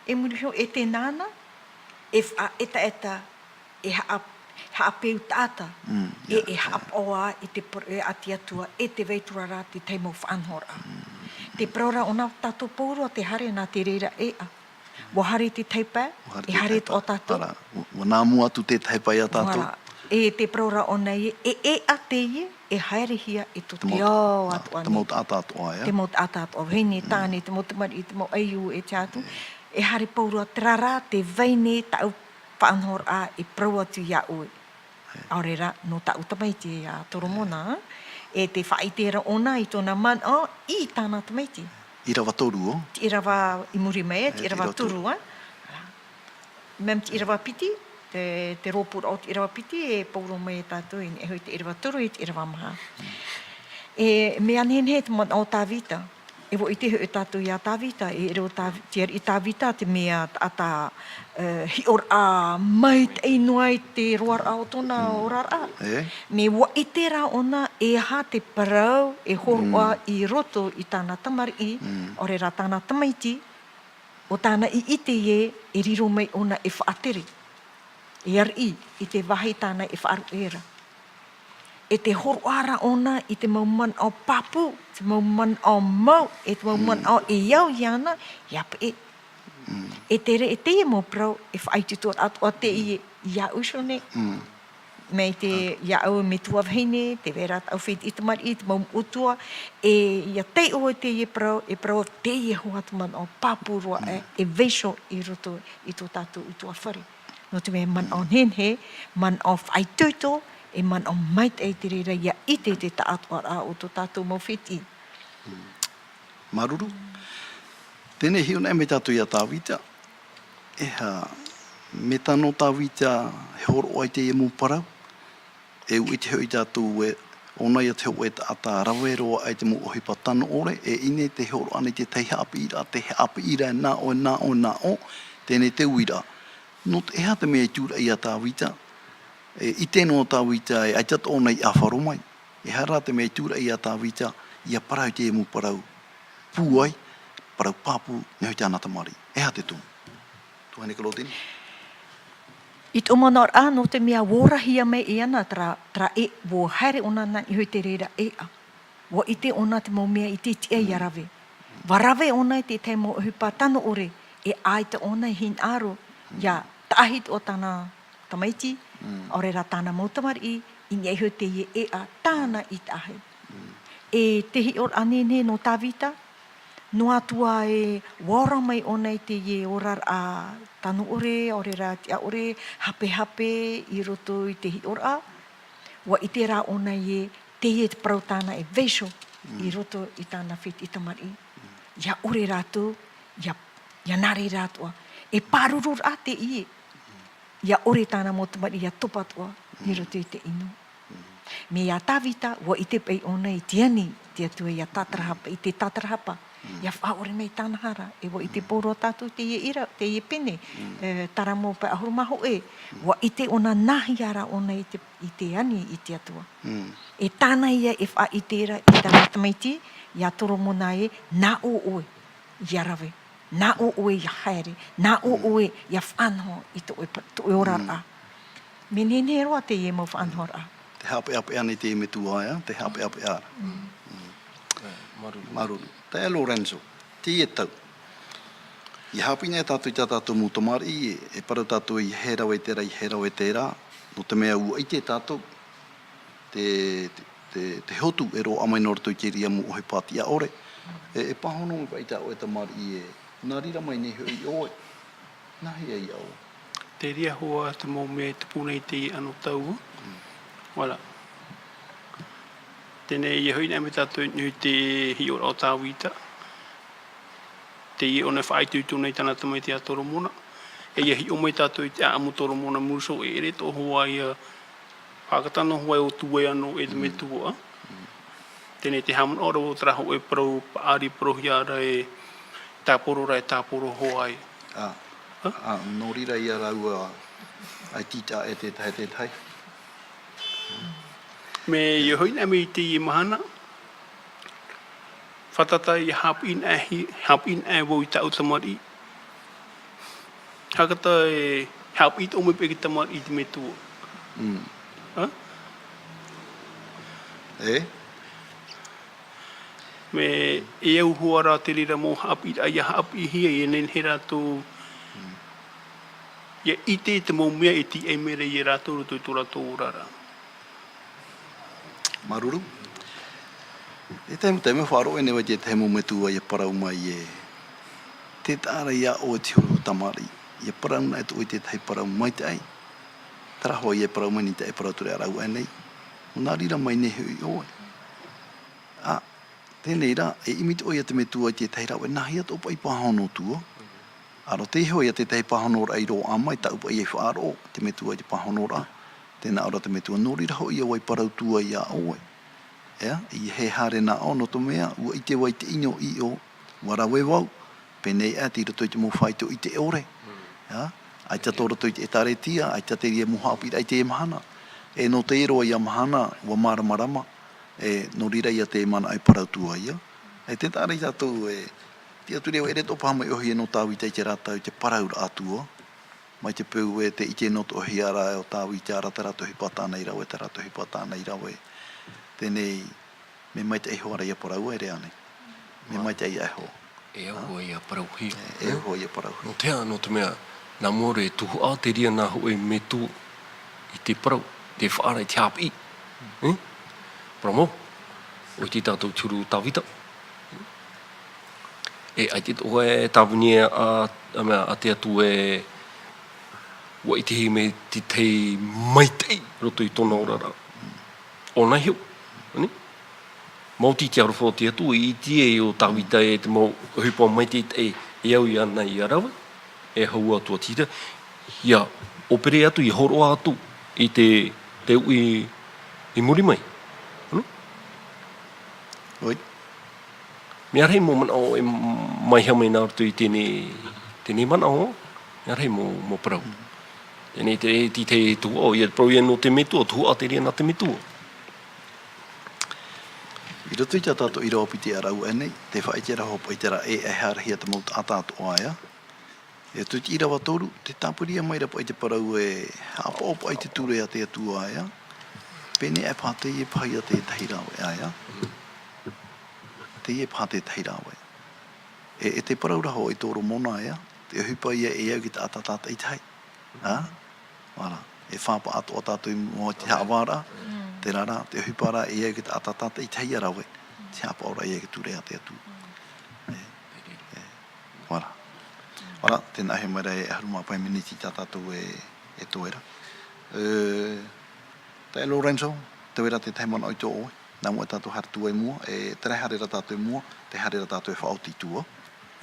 F: E muri hio e te nāna, e wha eta, e haapeu tāta, e haapoa i te e ati atua, e te veitura rā te teimo whanhora. Te praura o nā tātou pōrua, te hare nā te reira e a. Wa hare te teipa, e hare o tātou.
C: Wa nāmu atu te teipa i a tātou.
F: E te praura o nei, e a te ie, e haere hia e to te ao atu ane.
C: Te maut ātātua,
F: Te maut ātātua, hene tāne, te maut mari, te maut aiu e te atu. E hare pōrua, trara te veine tau whanhor a e prau atu ia ue. Aurera, no tau tamaiti a Toromona, e te whaitera ona i tōna man, i tāna tamaiti.
C: I rawa toru o?
F: I rawa i muri mea, i rawa turu. Mem i rawa piti, te rōpura o i rawa piti, e pōro mea tātou, e hoi te i rawa turu, i rawa maha. E mea nenhe te man o tāwita, e wo i te hoi tātou i a tāwita, e reo i tāwita te mea ata hi or a mai te inuai te roar a o tōna orar a. Me wa i te rā ona e ha te parau e horua i roto i tāna tamari o re rā tāna tamaiti o tāna i ite e riro mai ona e whaatere. E ar i te wahi tāna e whaaru era. E te horoara ona i te mauman o papu, te mauman o mau, e te mauman o e iau iana, iapa e. E tere e te e mo prau, e whaitutor atu o te i ia usone. Mei te ia au me tuavhine, te vera au whit i te mari, te maum utua, e ia te o te e prau te e hoatman o papurua e veso i roto i tō tātou utua whare. No te mea man o nenhe, man o whaituto, e man o mait e te reira ia i te tātua a o tō tātou mo whiti.
C: Maruru. Tēnei hiuna e me tātou i a tāwita. E ha, me tāno tāwita he horo ai te e mō parau. E ui te hoi tātou e ona ia te hoi a tā raweroa ai te mō ohi patano ore. E ine te horo ane te teiha api ira, te he api ira e nā o. Tēnei te uira. No te ea te mea tūra i a tāwita. I tēnō tāwita e aitata ona i a wharomai. E hara te mea tūra i a tāwita i a parau te e mō parau. Pūai. Parau pāpu, ne hoi tāna tamari. E ha te tū. Tūhane Claudine?
F: I te umanor a no te mea wōrahia me e ana tra e wō haere ona na i hoi te reira e a. Wō i te ona te mau mea i te tia i arawe. Warawe ona i te te mo uhipa tano ore e ai te ona i hin aro ia tahit o tana tamaiti o reira tana mautamari i ni hoi te e a tāna i tahe. E tehi or anene no tawita, no atua e wara mai ona i te ye orar a tanu ore, o reira te a ore, hape hape i roto i te hi or a. Wa i te rā ona i te ye te parau tāna e veisho i roto i tāna whit i tamari. Ia ore rātou, ia nare rātua. E pārurur a te ie. Ia ore tāna mo tamari, ia topatua i roto i te inu. Me ia tawita, wa i te pei ona i te ani, te atua ia tatarahapa, i te tatarahapa. Ia whaore mei tāna hara, e wa i te pōroa tātou te ie ira, te ie pene, taramo pa ahurumaho e, wa i te ona nahi ara ona i te ani i te atua. E tāna ia e wha i te ira, i tāna tamaiti, ia toro mona e, nā o oe, ia rawe, nā o oe ia haere, nā o oe ia whanho i te oe orara. Me nene roa te ie mau whanho ra.
C: Te hape ape ana i te me tuaia, te hape ape ara. Maruru. Te e Lorenzo, te e tau. I hapina e tātou i tātou mūtomari, e parau tātou i herau e tērā, i herau e tērā, no te mea ua i te tātou, te hotu e ro amai nora tau keria mu ohe pāti a ore. E pahono i paita o e tamari e, nā rira mai ne hoi oe, nahi ai au.
E: Te ria hoa te mau mea te pūnei te i ano tau. Wala. Tēnei i hoi nei me tātou nui te hi o tāwita. Te i ona whaai tūtū nei tāna tamai te a Toromona. E i hi o mai tātou i te a amu Toromona muruso e ere tō hoa i a whakatano hoa o tuwe ano e te me tua. Tēnei te haman ora o traho e parau paari prohiara e tāporora e tāporo hoa i.
C: Nō rira i a raua ai tita e te tai.
E: Me i hoi nei me i te i mahana. Whatata i hap in e wo i tau tamari. Hakata e hap i te ome peki tamari i te me tua. Me e au huara te rira mō hap i a hap i hia i nen he rātou. Ia i te mō mea i ti e mere i rātou ruto i tō rātou urara.
C: Maruru. E tēmu wharo e newa te tēmu me tua i parau mai e te tāra ia o te huru tamari. I parau na e tu i te tei parau mai te ai. Tara hoa i e parau mai ni te e parau ture arau e nei. Nā rira mai ne hui oe. Tēnei rā, e imit o ia te me tua i te tei rau e nahi at opa i pahono tua. Aro te hoi a te tei pahono ra i ro amai ta upa i e whaaro te me tua i te pahono ra. Tēnā ora te me tua nori raho i a wai parau tua i a oe. I he hare nā ono to mea, ua i te wai te ino i o, warawe wau, penei a te roto i te mo whaito i te ore. Ai ta tō roto i te tare tia, ai ta te ria muha apira i te e mahana. E no te eroa i a mahana, wa maramarama, e no rira i a te mana ai parau tua ia. E te tare i tātou e, te atu reo e reto pahamai ohi e no tāwita i te rātau i te parau atua. Mai te peu e te ike noto ohi ara e o tāwi te ara te rato hipa tāna i rau e te rato hipa tāna i rau e. Tēnei, me mai te eho ara i a parau e rea nei. Me mai te eho.
D: E aho i a parau hi.
C: E aho i a parau hi.
D: No te ano te mea, nā more tuhu a te ria nā hoe me tū i te parau, te whaara i te hapi. Paramo, o i te tātou turu tāwita. E ai te toa e tāwini a te atu e wa i te hi me te tei maitei roto i tōna orara. O nai hiu. Mauti te arwha o te atu i tie o tāwita e te mau hupa maitei e au i ana i arawa. E hau atu a tira. Ia, opere atu i horo atu i te ui i muri mai.
C: Oi.
D: Mea rei mō mana o e mai hea mai nā roto i tēnei mana o. Mea rei mō parau. Tēnei te tua o ia parau ia no te metua, tua te ria nā te metua.
C: I roto i te tātou i rau piti arau enei, te whaitera hopo i tera e hara hia te mauta atātu aia. E tu ti ira wa toru, te tapuria mai ra po i te parau e hapa opa i te ture a te atua aia. Pene e pāte i e pai a te tahirawe aia. Te i e pāte tahirawe. E te parau raho i tōro mona aia. Te hupa ia e au ki te atatata i tai. Wara. E whāpa ato o tātou i mua te haawara. Te rara, te hupa ra e au ki te atatata i tai arawe. Te hapa ora i e ki ture a te atu. Wara. Wara, tēnā he mara e haruma pai miniti tā tātou e toera. Te Lorenzo, te wera te taimana o i tō oe. Nā mua tātou hartua e mua, e tere harera tātou e mua, te harera tātou e whaoti tua.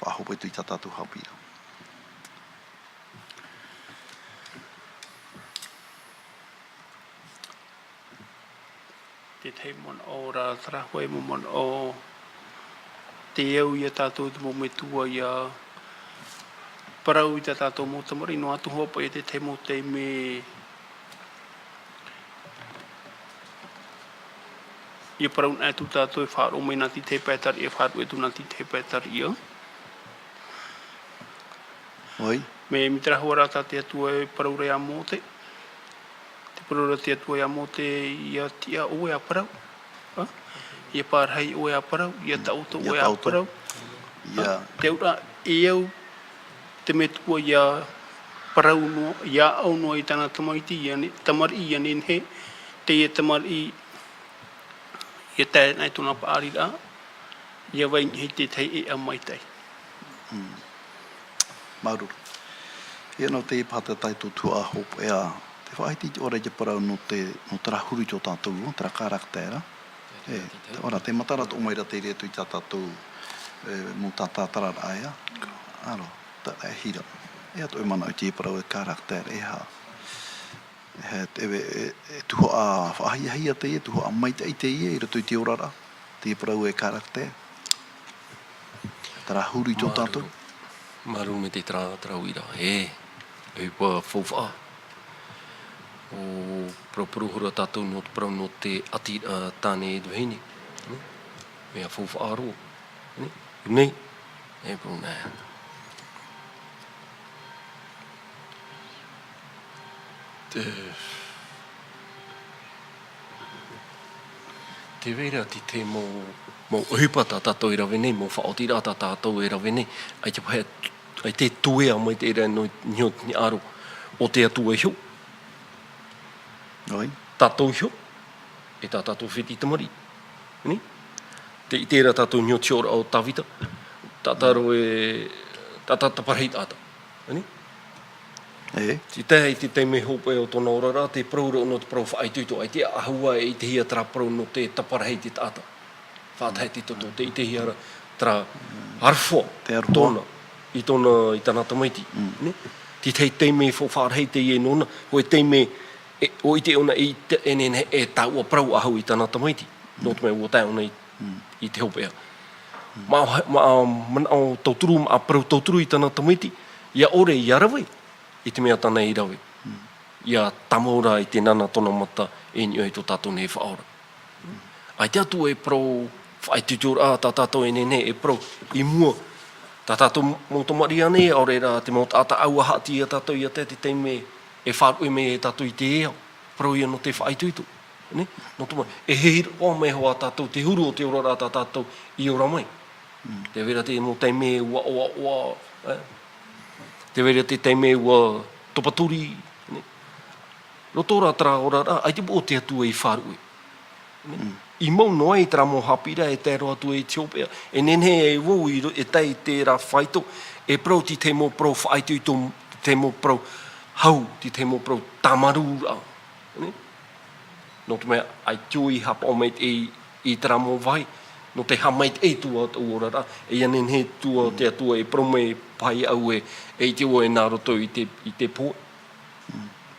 C: Whahopo i tui tā tātou hapira.
E: Te taimana o rā tarahoe momon o te eu i a tātou te mo me tua i a parau i te tātou mō tamari, no atu hopa i te teimo te me i a parau nā tu tātou e whāro mai nā ti te pētari, e whāro e tu nā ti te pētari ia.
C: Oi?
E: Me mitara hua rā tā te atua e parau rea mō te. Te parau rea te atua e a mō te i a tia oe a parau. I a pārhei oe a parau, i a tauto oe a parau. Te ura e au te me tua i a parau noa, i a au noa i tāna tamaiti, tamari i anen he, te i a tamari i a tae nai tōna paari rā, i a wain hei te tei e a maitai.
C: Maururu. Ia no te pata taito tua hopo e a te whaiti ora i te parau no tara huru tō tātou, tara karaktera. Ora, te matara tō maira te rea tui tā tātou mō tā tātara aia. Aro, tā e hira. Ea tō e mana o te parau e karaktera e ha. E tuho a whaahia te e, tuho a maita i te e, ira tui te orara. Te parau e karaktera. Tara huru tō tātou.
D: Maru me te trauira. E pa fōwha. O propuruhura tātou no te parau no te ati tāne e duhini. Mea fōwha aro. Nei. E pō nā. Te vera ti te mō uhipata tātou e rawe nei, mō whaotira tātou e rawe nei. Ai te tuea mai te era no niot ni aro o te atua hiu.
C: Oi?
D: Tātou hiu. E tā tātou whiti tamari. Te i tērā tātou niot hiora o tawita. Tātaro e tātaparhei tāta. Ti tēhei te teime hope o tōna orara, te praura o no te prau whaituito. Ai te ahua e i te hia tra prau no te taparhei te tāta. Whātai te toto, te i te hia tra arfo.
C: Te arfo.
D: Tōna. I tāna tamaiti. Ti tei teime whawharhei te i e nona. Hoi teime o i te ona i te enene e tāua prau ahau i tāna tamaiti. Nō te mea ua tāuna i te hopea. Mana o tauturu, a prau tauturu i tāna tamaiti. Ia ore i arawai. I te mea tāna i rawe. Ia tamaura i te nana tōna mata e ni oi tō tātou ne whaora. Ai te atu e prau whaitutura tā tātou e nene e prau i mua. Tā tātou mō tomari ane, aure rā te mō tāta aua hati a tātou i a te teime e whārui me e tātou i te eo. Prau ia no te whaituitu. No tuma, e hehira o me hoa tātou te huru o te ora rā tātou i ora mai. Te vera te mō teime ua. Te vera te teime ua topaturi. Roto rā tara ora rā, ai te mō te atu e whārui. I mau noa i tera mō hapira e te roa tu e Etiopia. E nene e wou e tei tērā whaito. E prau ti te mō prau whaitu i tō te mō prau hau, ti te mō prau tamarura. No te mea, ai tui hapa o meit i tera mō vai. No te hamait e tua tu orara. E ianen he tua te atua e prau me pai au e te o e nā roto i te pō.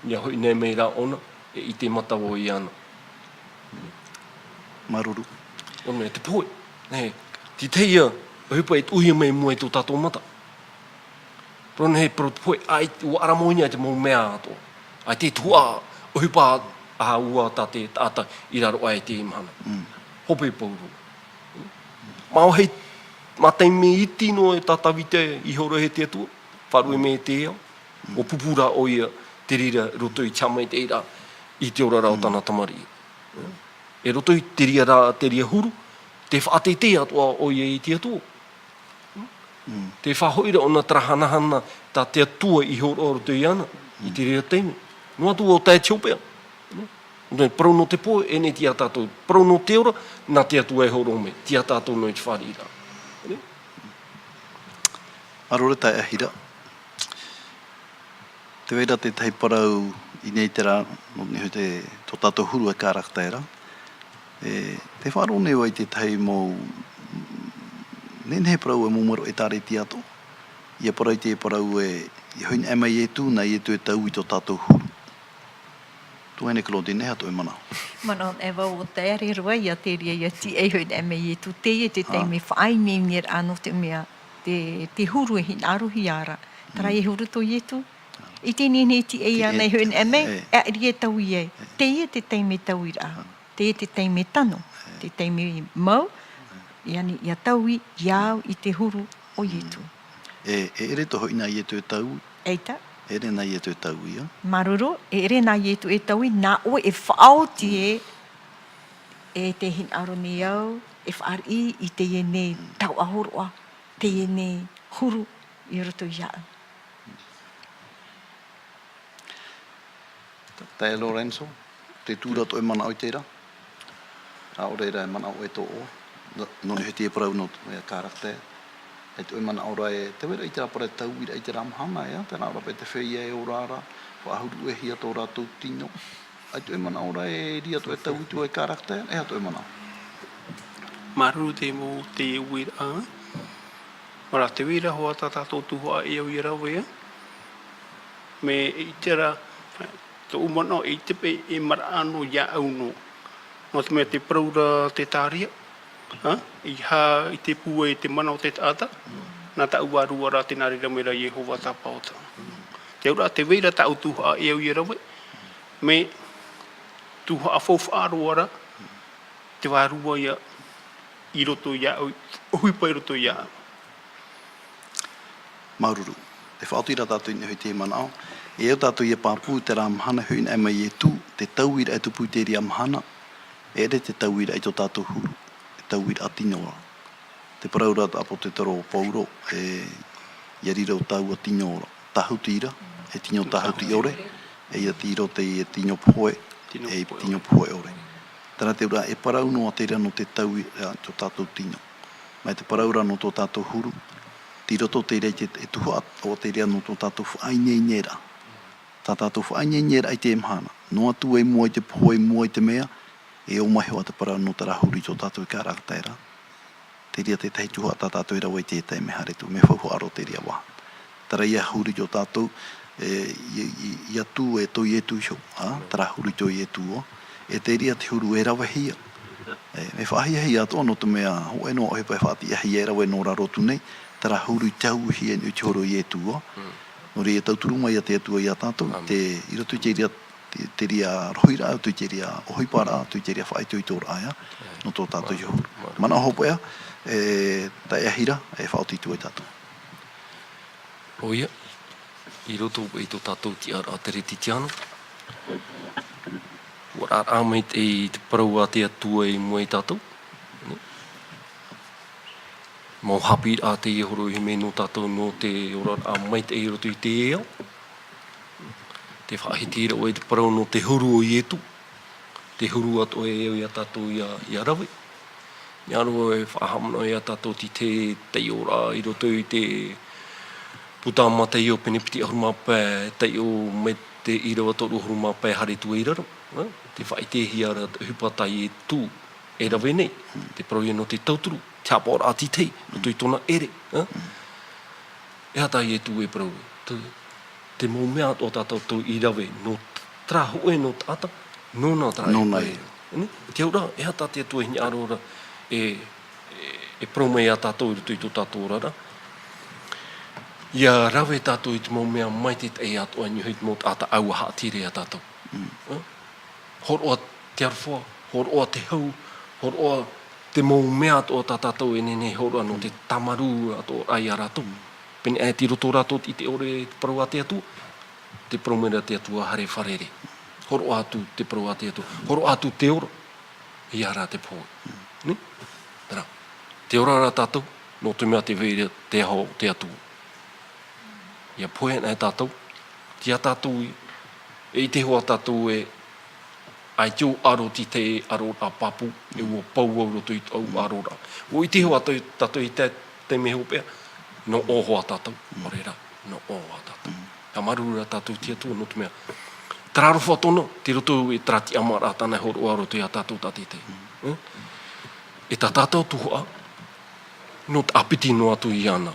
D: Ia hoi ne mei rā ona e i te matawo i ana.
C: Maruru.
D: Ome, te poe. Ti teia, hupa e uhi mei mua i tō tātou mata. Prone he pro te poe, ai ua aramoinia te mō mea ato. Ai te tua, hupa a ua tā te tāta i raro ai te imahana. Hope pauru. Mao hei, ma teime iti no e tātawite i horo he te atua. wharui me te eo, o pupura o ia te rira roto i chamai te ira i te ora rao tana tamari. E roto i te ria huru, te whaate te atua o ia i te atua. Te whahoira o na trahanahana ta te atua i horo roto i ana, i te ria teime. Nua tu o tai tiopea. Parau no te poe, e ne tia tātou. Parau no te ora, nā te atua e horo me. Tia tātou no i te wharira.
C: Arore tai ahira. Te weira te tai parau i nei te rā, no nehu te tō tātou huru e karakteira. Te wharo neo ai te tai mō nen he parau e mumaro e tāre ti ato. Ia parau te parau e hoin e mai e tū, na i e tū e tau i tō tātou huru. Tu ene Claudine, hea to e mana.
F: Mana e wau o te are rua ia te ria ia ti e hoi me i tu te te teime whaai me mir anō te mea te huru e hin aruhi ara. Tara e huru to i tu. I te nene ti e ia nei hoi me, e ria tau i e. Te ia te teime tau i ra. Te te teime tano. Te teime mau. Iani ia tau i iau i te huru o i tu.
C: E ere to hoina i e tu e tau?
F: Eita.
C: Ere na i e tu e tau ia?
F: Maruru, e ere nā ietu e tau i, nā o e whaoti e te hin aro ni au, e whaari i te e ne tau ahoroa, te e ne huru i roto i au.
C: Tae Lorenzo, te tūra to e mana o i teira. A ore e mana o e tō o. Noni he te e parau no e karakter. E te mana ora e te wera i te rapare tau i te ramhana ea, te nā rape te whia e o rara, whaahuru e hia tō rātou tino. Ai te mana ora e ria to e tau i tu e karakter, e hato e mana.
E: Maru te mō te wira. Ora te wira hoa tā tātou tuhoa e au i rau ea. Me i te ra, te umana i te pe e mara ano ia au no. No te mea te praura te tāria. I te pua i te mana o te tāta, nā ta ua rua rā te nari ramera Yehova tā paota. Te ura te weira ta au tuha e au i rawe, me tuha a fōwha rua rā, te wā rua ia i roto ia, huipa i roto ia.
C: Maururu, te whaotira tātou i hoi te mana au, e au tātou i e pāpū te rā mahana hui na mai e tū, te tauira e tupu te ria mahana, e re te tauira i tō tātou huru. Tauira atinoa. Te paraura apo te taro o pauro ia rira o tau a tinoa. Tahu tira, e tino tahu ti ore, e ia tiro te tino poe, e tino poe ore. Tara te ura e parauno a te rano te tauira tō tātou tino. Mai te paraura no tō tātou huru, tiro tō te rei e tuha o te rano tō tātou whaine nera. Tā tātou whaine nera ai te emhana. Noa tu e mua i te poe, mua i te mea, e o mai hoa te parau no te rahuri tō tātou i karakteira. Te ria te tei tuha tā tātou i rawa i tētai me haretu, me whauhu aro te ria waha. Tara ia huri tō tātou, ia tū e tō i e tū sho, tara huri tō i e tū o, e te ria te huru e rawa hia. Me whahia hia ato no te mea, ho e no o he pai whaati ia hia e rawa e no rarotu nei, tara huri tau hia ni uti horo i e tū o. No ria tau turuma ia te atua i a tātou, i rotu te ria te ria rohira, tu te ria ohoipara, tu te ria whaitui tōra aia, no tō tātou i huru. Mana hopo ea, ta ea hira, e whaoti tu e tātou.
D: O ia, i roto i tō tātou ti ara te reti tiano. Wara āmei te parau a te atua i mua i tātou. Mau hapi a te i horo i me no tātou no te ora āmei te i roto i te eo. Te whaahitira o e te parau no te huru o i etu. Te huru ato e eo i a tātou i a rawe. Niaro e whaahamana i a tātou ti te ora i roto i te putama te eo penipiti ahurumapē, te eo me te irawa toru ahurumapē hare tu e raro. Te whaitehi ara hupatai e tū e rawe nei. Te parau i no te tauturu, te hapora ati tei, no tui tona ere. E hatai e tū e parau te mō mea o tātou tō i rawe, no tra hoe no tāta, no nā tra e koe. Te ura, e hata te atua hini arora e promei a tātou i rutu i tō tātou rara. Ia rawe tātou i te mō mea mai te e atua ni hui mō tāta aua haatire a tātou. Horoa te arwha, horoa te hau, horoa te mō mea o tātou e nene horoa no te tamaru ato ai a rātou. Pene e tiro tō rātou i te ore parau a te atu, te promera te atua hare wharere. Horo atu te parau a te atu. Horo atu te ora, i ara te pōi. Ne? Tara, te ora rā tātou, no te mea te veira te aho te atu. Ia poe nai tātou, tia tātou i te hoa tātou ai tō aro ti te aro a papu, e ua pau au roto i au aro rā. O i te hoa tātou i te me hopea, no ohoa tātou, ore rā, no ohoa tātou. Ka marura tātou tia tō, no te mea. Tararo whatono, te roto e trati amara tāna horo aro te a tātou tāti te. E tā tātou tuhoa, no te apiti no atu i ana.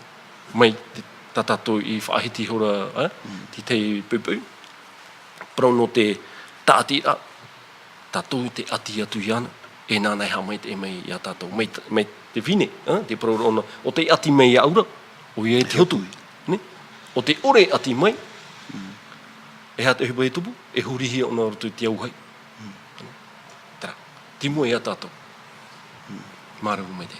D: Mai tā tātou i whaahiti hora, ti te pupu. Parau no te tāti a, tātou te ati atu i ana. E nānei ha mai te mei i a tātou. Mai te whine, te parau rona. O te ati mei a aura, o i e te hotu. Ne? O te ore ati mai, e ha te hipa e tupu, e hurihi o nā roto te auhai. Tara, timo e a tātou. Māruru mai te.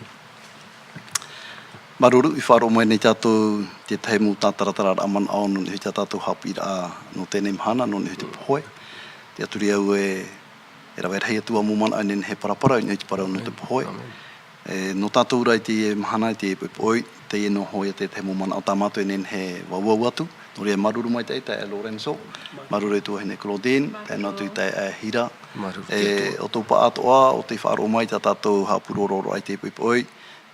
C: Maruru i wharo mai nei tātou te taimu tātaratara aman ao no ni te tātou hapi rā no tēnei mhana no ni te pohoe. Te aturi au e rawe rei atua mumana ane he parapara i nei te parau no te pohoe. No tātou rai te mhana i te poi te e no hoi te taimu mana o tāmato e nen he wauau atu. No rea maruru mai te e Lorenzo. Maruru e tua hene Claudine. Tēnā tu i te e Hira. O tō pa atoa o te wharo mai te tātou hapurororo ai te poi.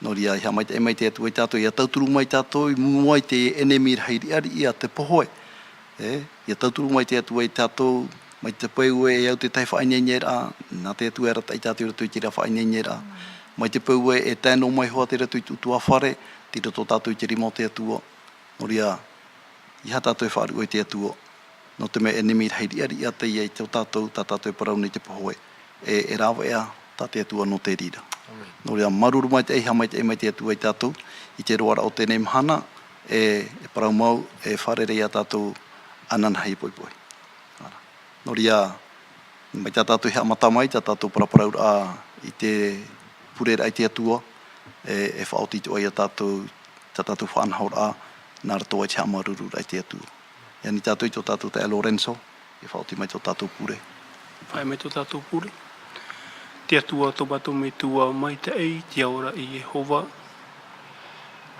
C: No ria ia mai te mai te atu i tātou, ia tauturu mai tātou, i mua i te enemir hairi ari ia te pohoe. Ia tauturu mai te atu i tātou, mai te pau e au te tai whainenera, nā te atu e rata i tātou ratu i tira whainenera. Mai te pau e tēnō mai hoa te ratu i tutua whare, tira tō tātou i te rimo te atua. No ria, iha tātou e wharu i te atua. No te mea enemir hairi ari ia te iei tō tātou, tā tātou e parau nei te pohoe. E rawa ea, tā te atua no te rira. No rea maruru mai te eiha mai te atua i tātou, i te roara o tēnei mhana, e parau mau, e wharere ia tātou anana hei poi. No rea, mai tā tātou hea mata mai, tā tātou paraparau rā i te purera i te atua, e whaoti te oia tātou, tā tātou whanhau rā, nā rato ai te hea maruru rā i te atua. Ia ni tātou i tō tātou te Lorenzo, e whaoti mai tō tātou pure.
E: Whai mai tō tātou pure. Te atua tō bato me tua mai te ei, te aora i Jehova.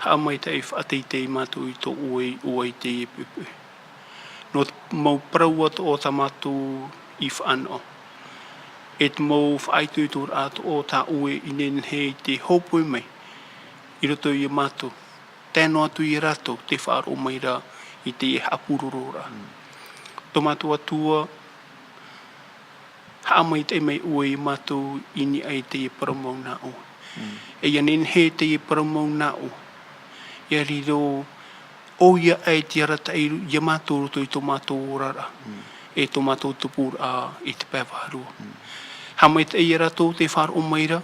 E: Ha mai te ei whaatei te i mātou i tō ue te i pupu. No mau praua tō o tā mātou i whaano. E te mau whaaitu i tō rāto o tā ue i nen hei te hopui mai. I roto i mātou. Tēno atu i rātou te whaaro mai rā i te e hapuroro rā. Tō mātou atua ha mai te mai ue i mātou ini ai te i paramau nā o. E ia nen he te i paramau nā o. Ia riro o ia ai te arata i ia mātou roto i tō mātou orara. E tō mātou tupura i te pēwharua. Ha mai te i rato te whāra o maira,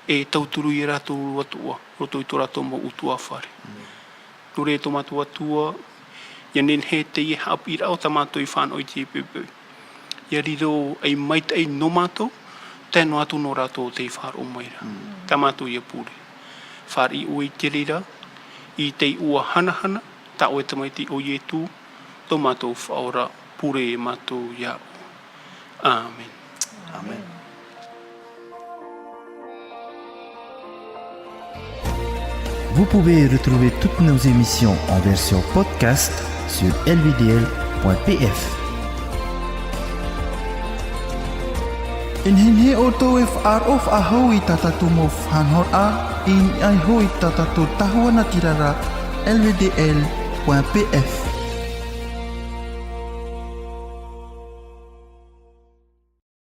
E: e tauturu i rato atua, roto i tō rato mo utua whare. Nore tō mātou atua, ia nen he te i hapira o tā mātou i whāna o i te pupu. Ia riro ai mai te no mātou, tēno atu no rato te whāra o maira. Tā mātou ia pūre. Whāra i ui te rira, i te ua hanahana, tā oe tamai te o ietu, tō mātou whaora pūre e mātou ia. Amen.
C: Amen.
A: Vous pouvez retrouver toutes nos émissions en version podcast sur lvdl.pf.
B: In hinhe o tō e whaarof a hau i tatatu mo whanhor a, in ai hoi tatatu tahua na tirara lvdl.pf.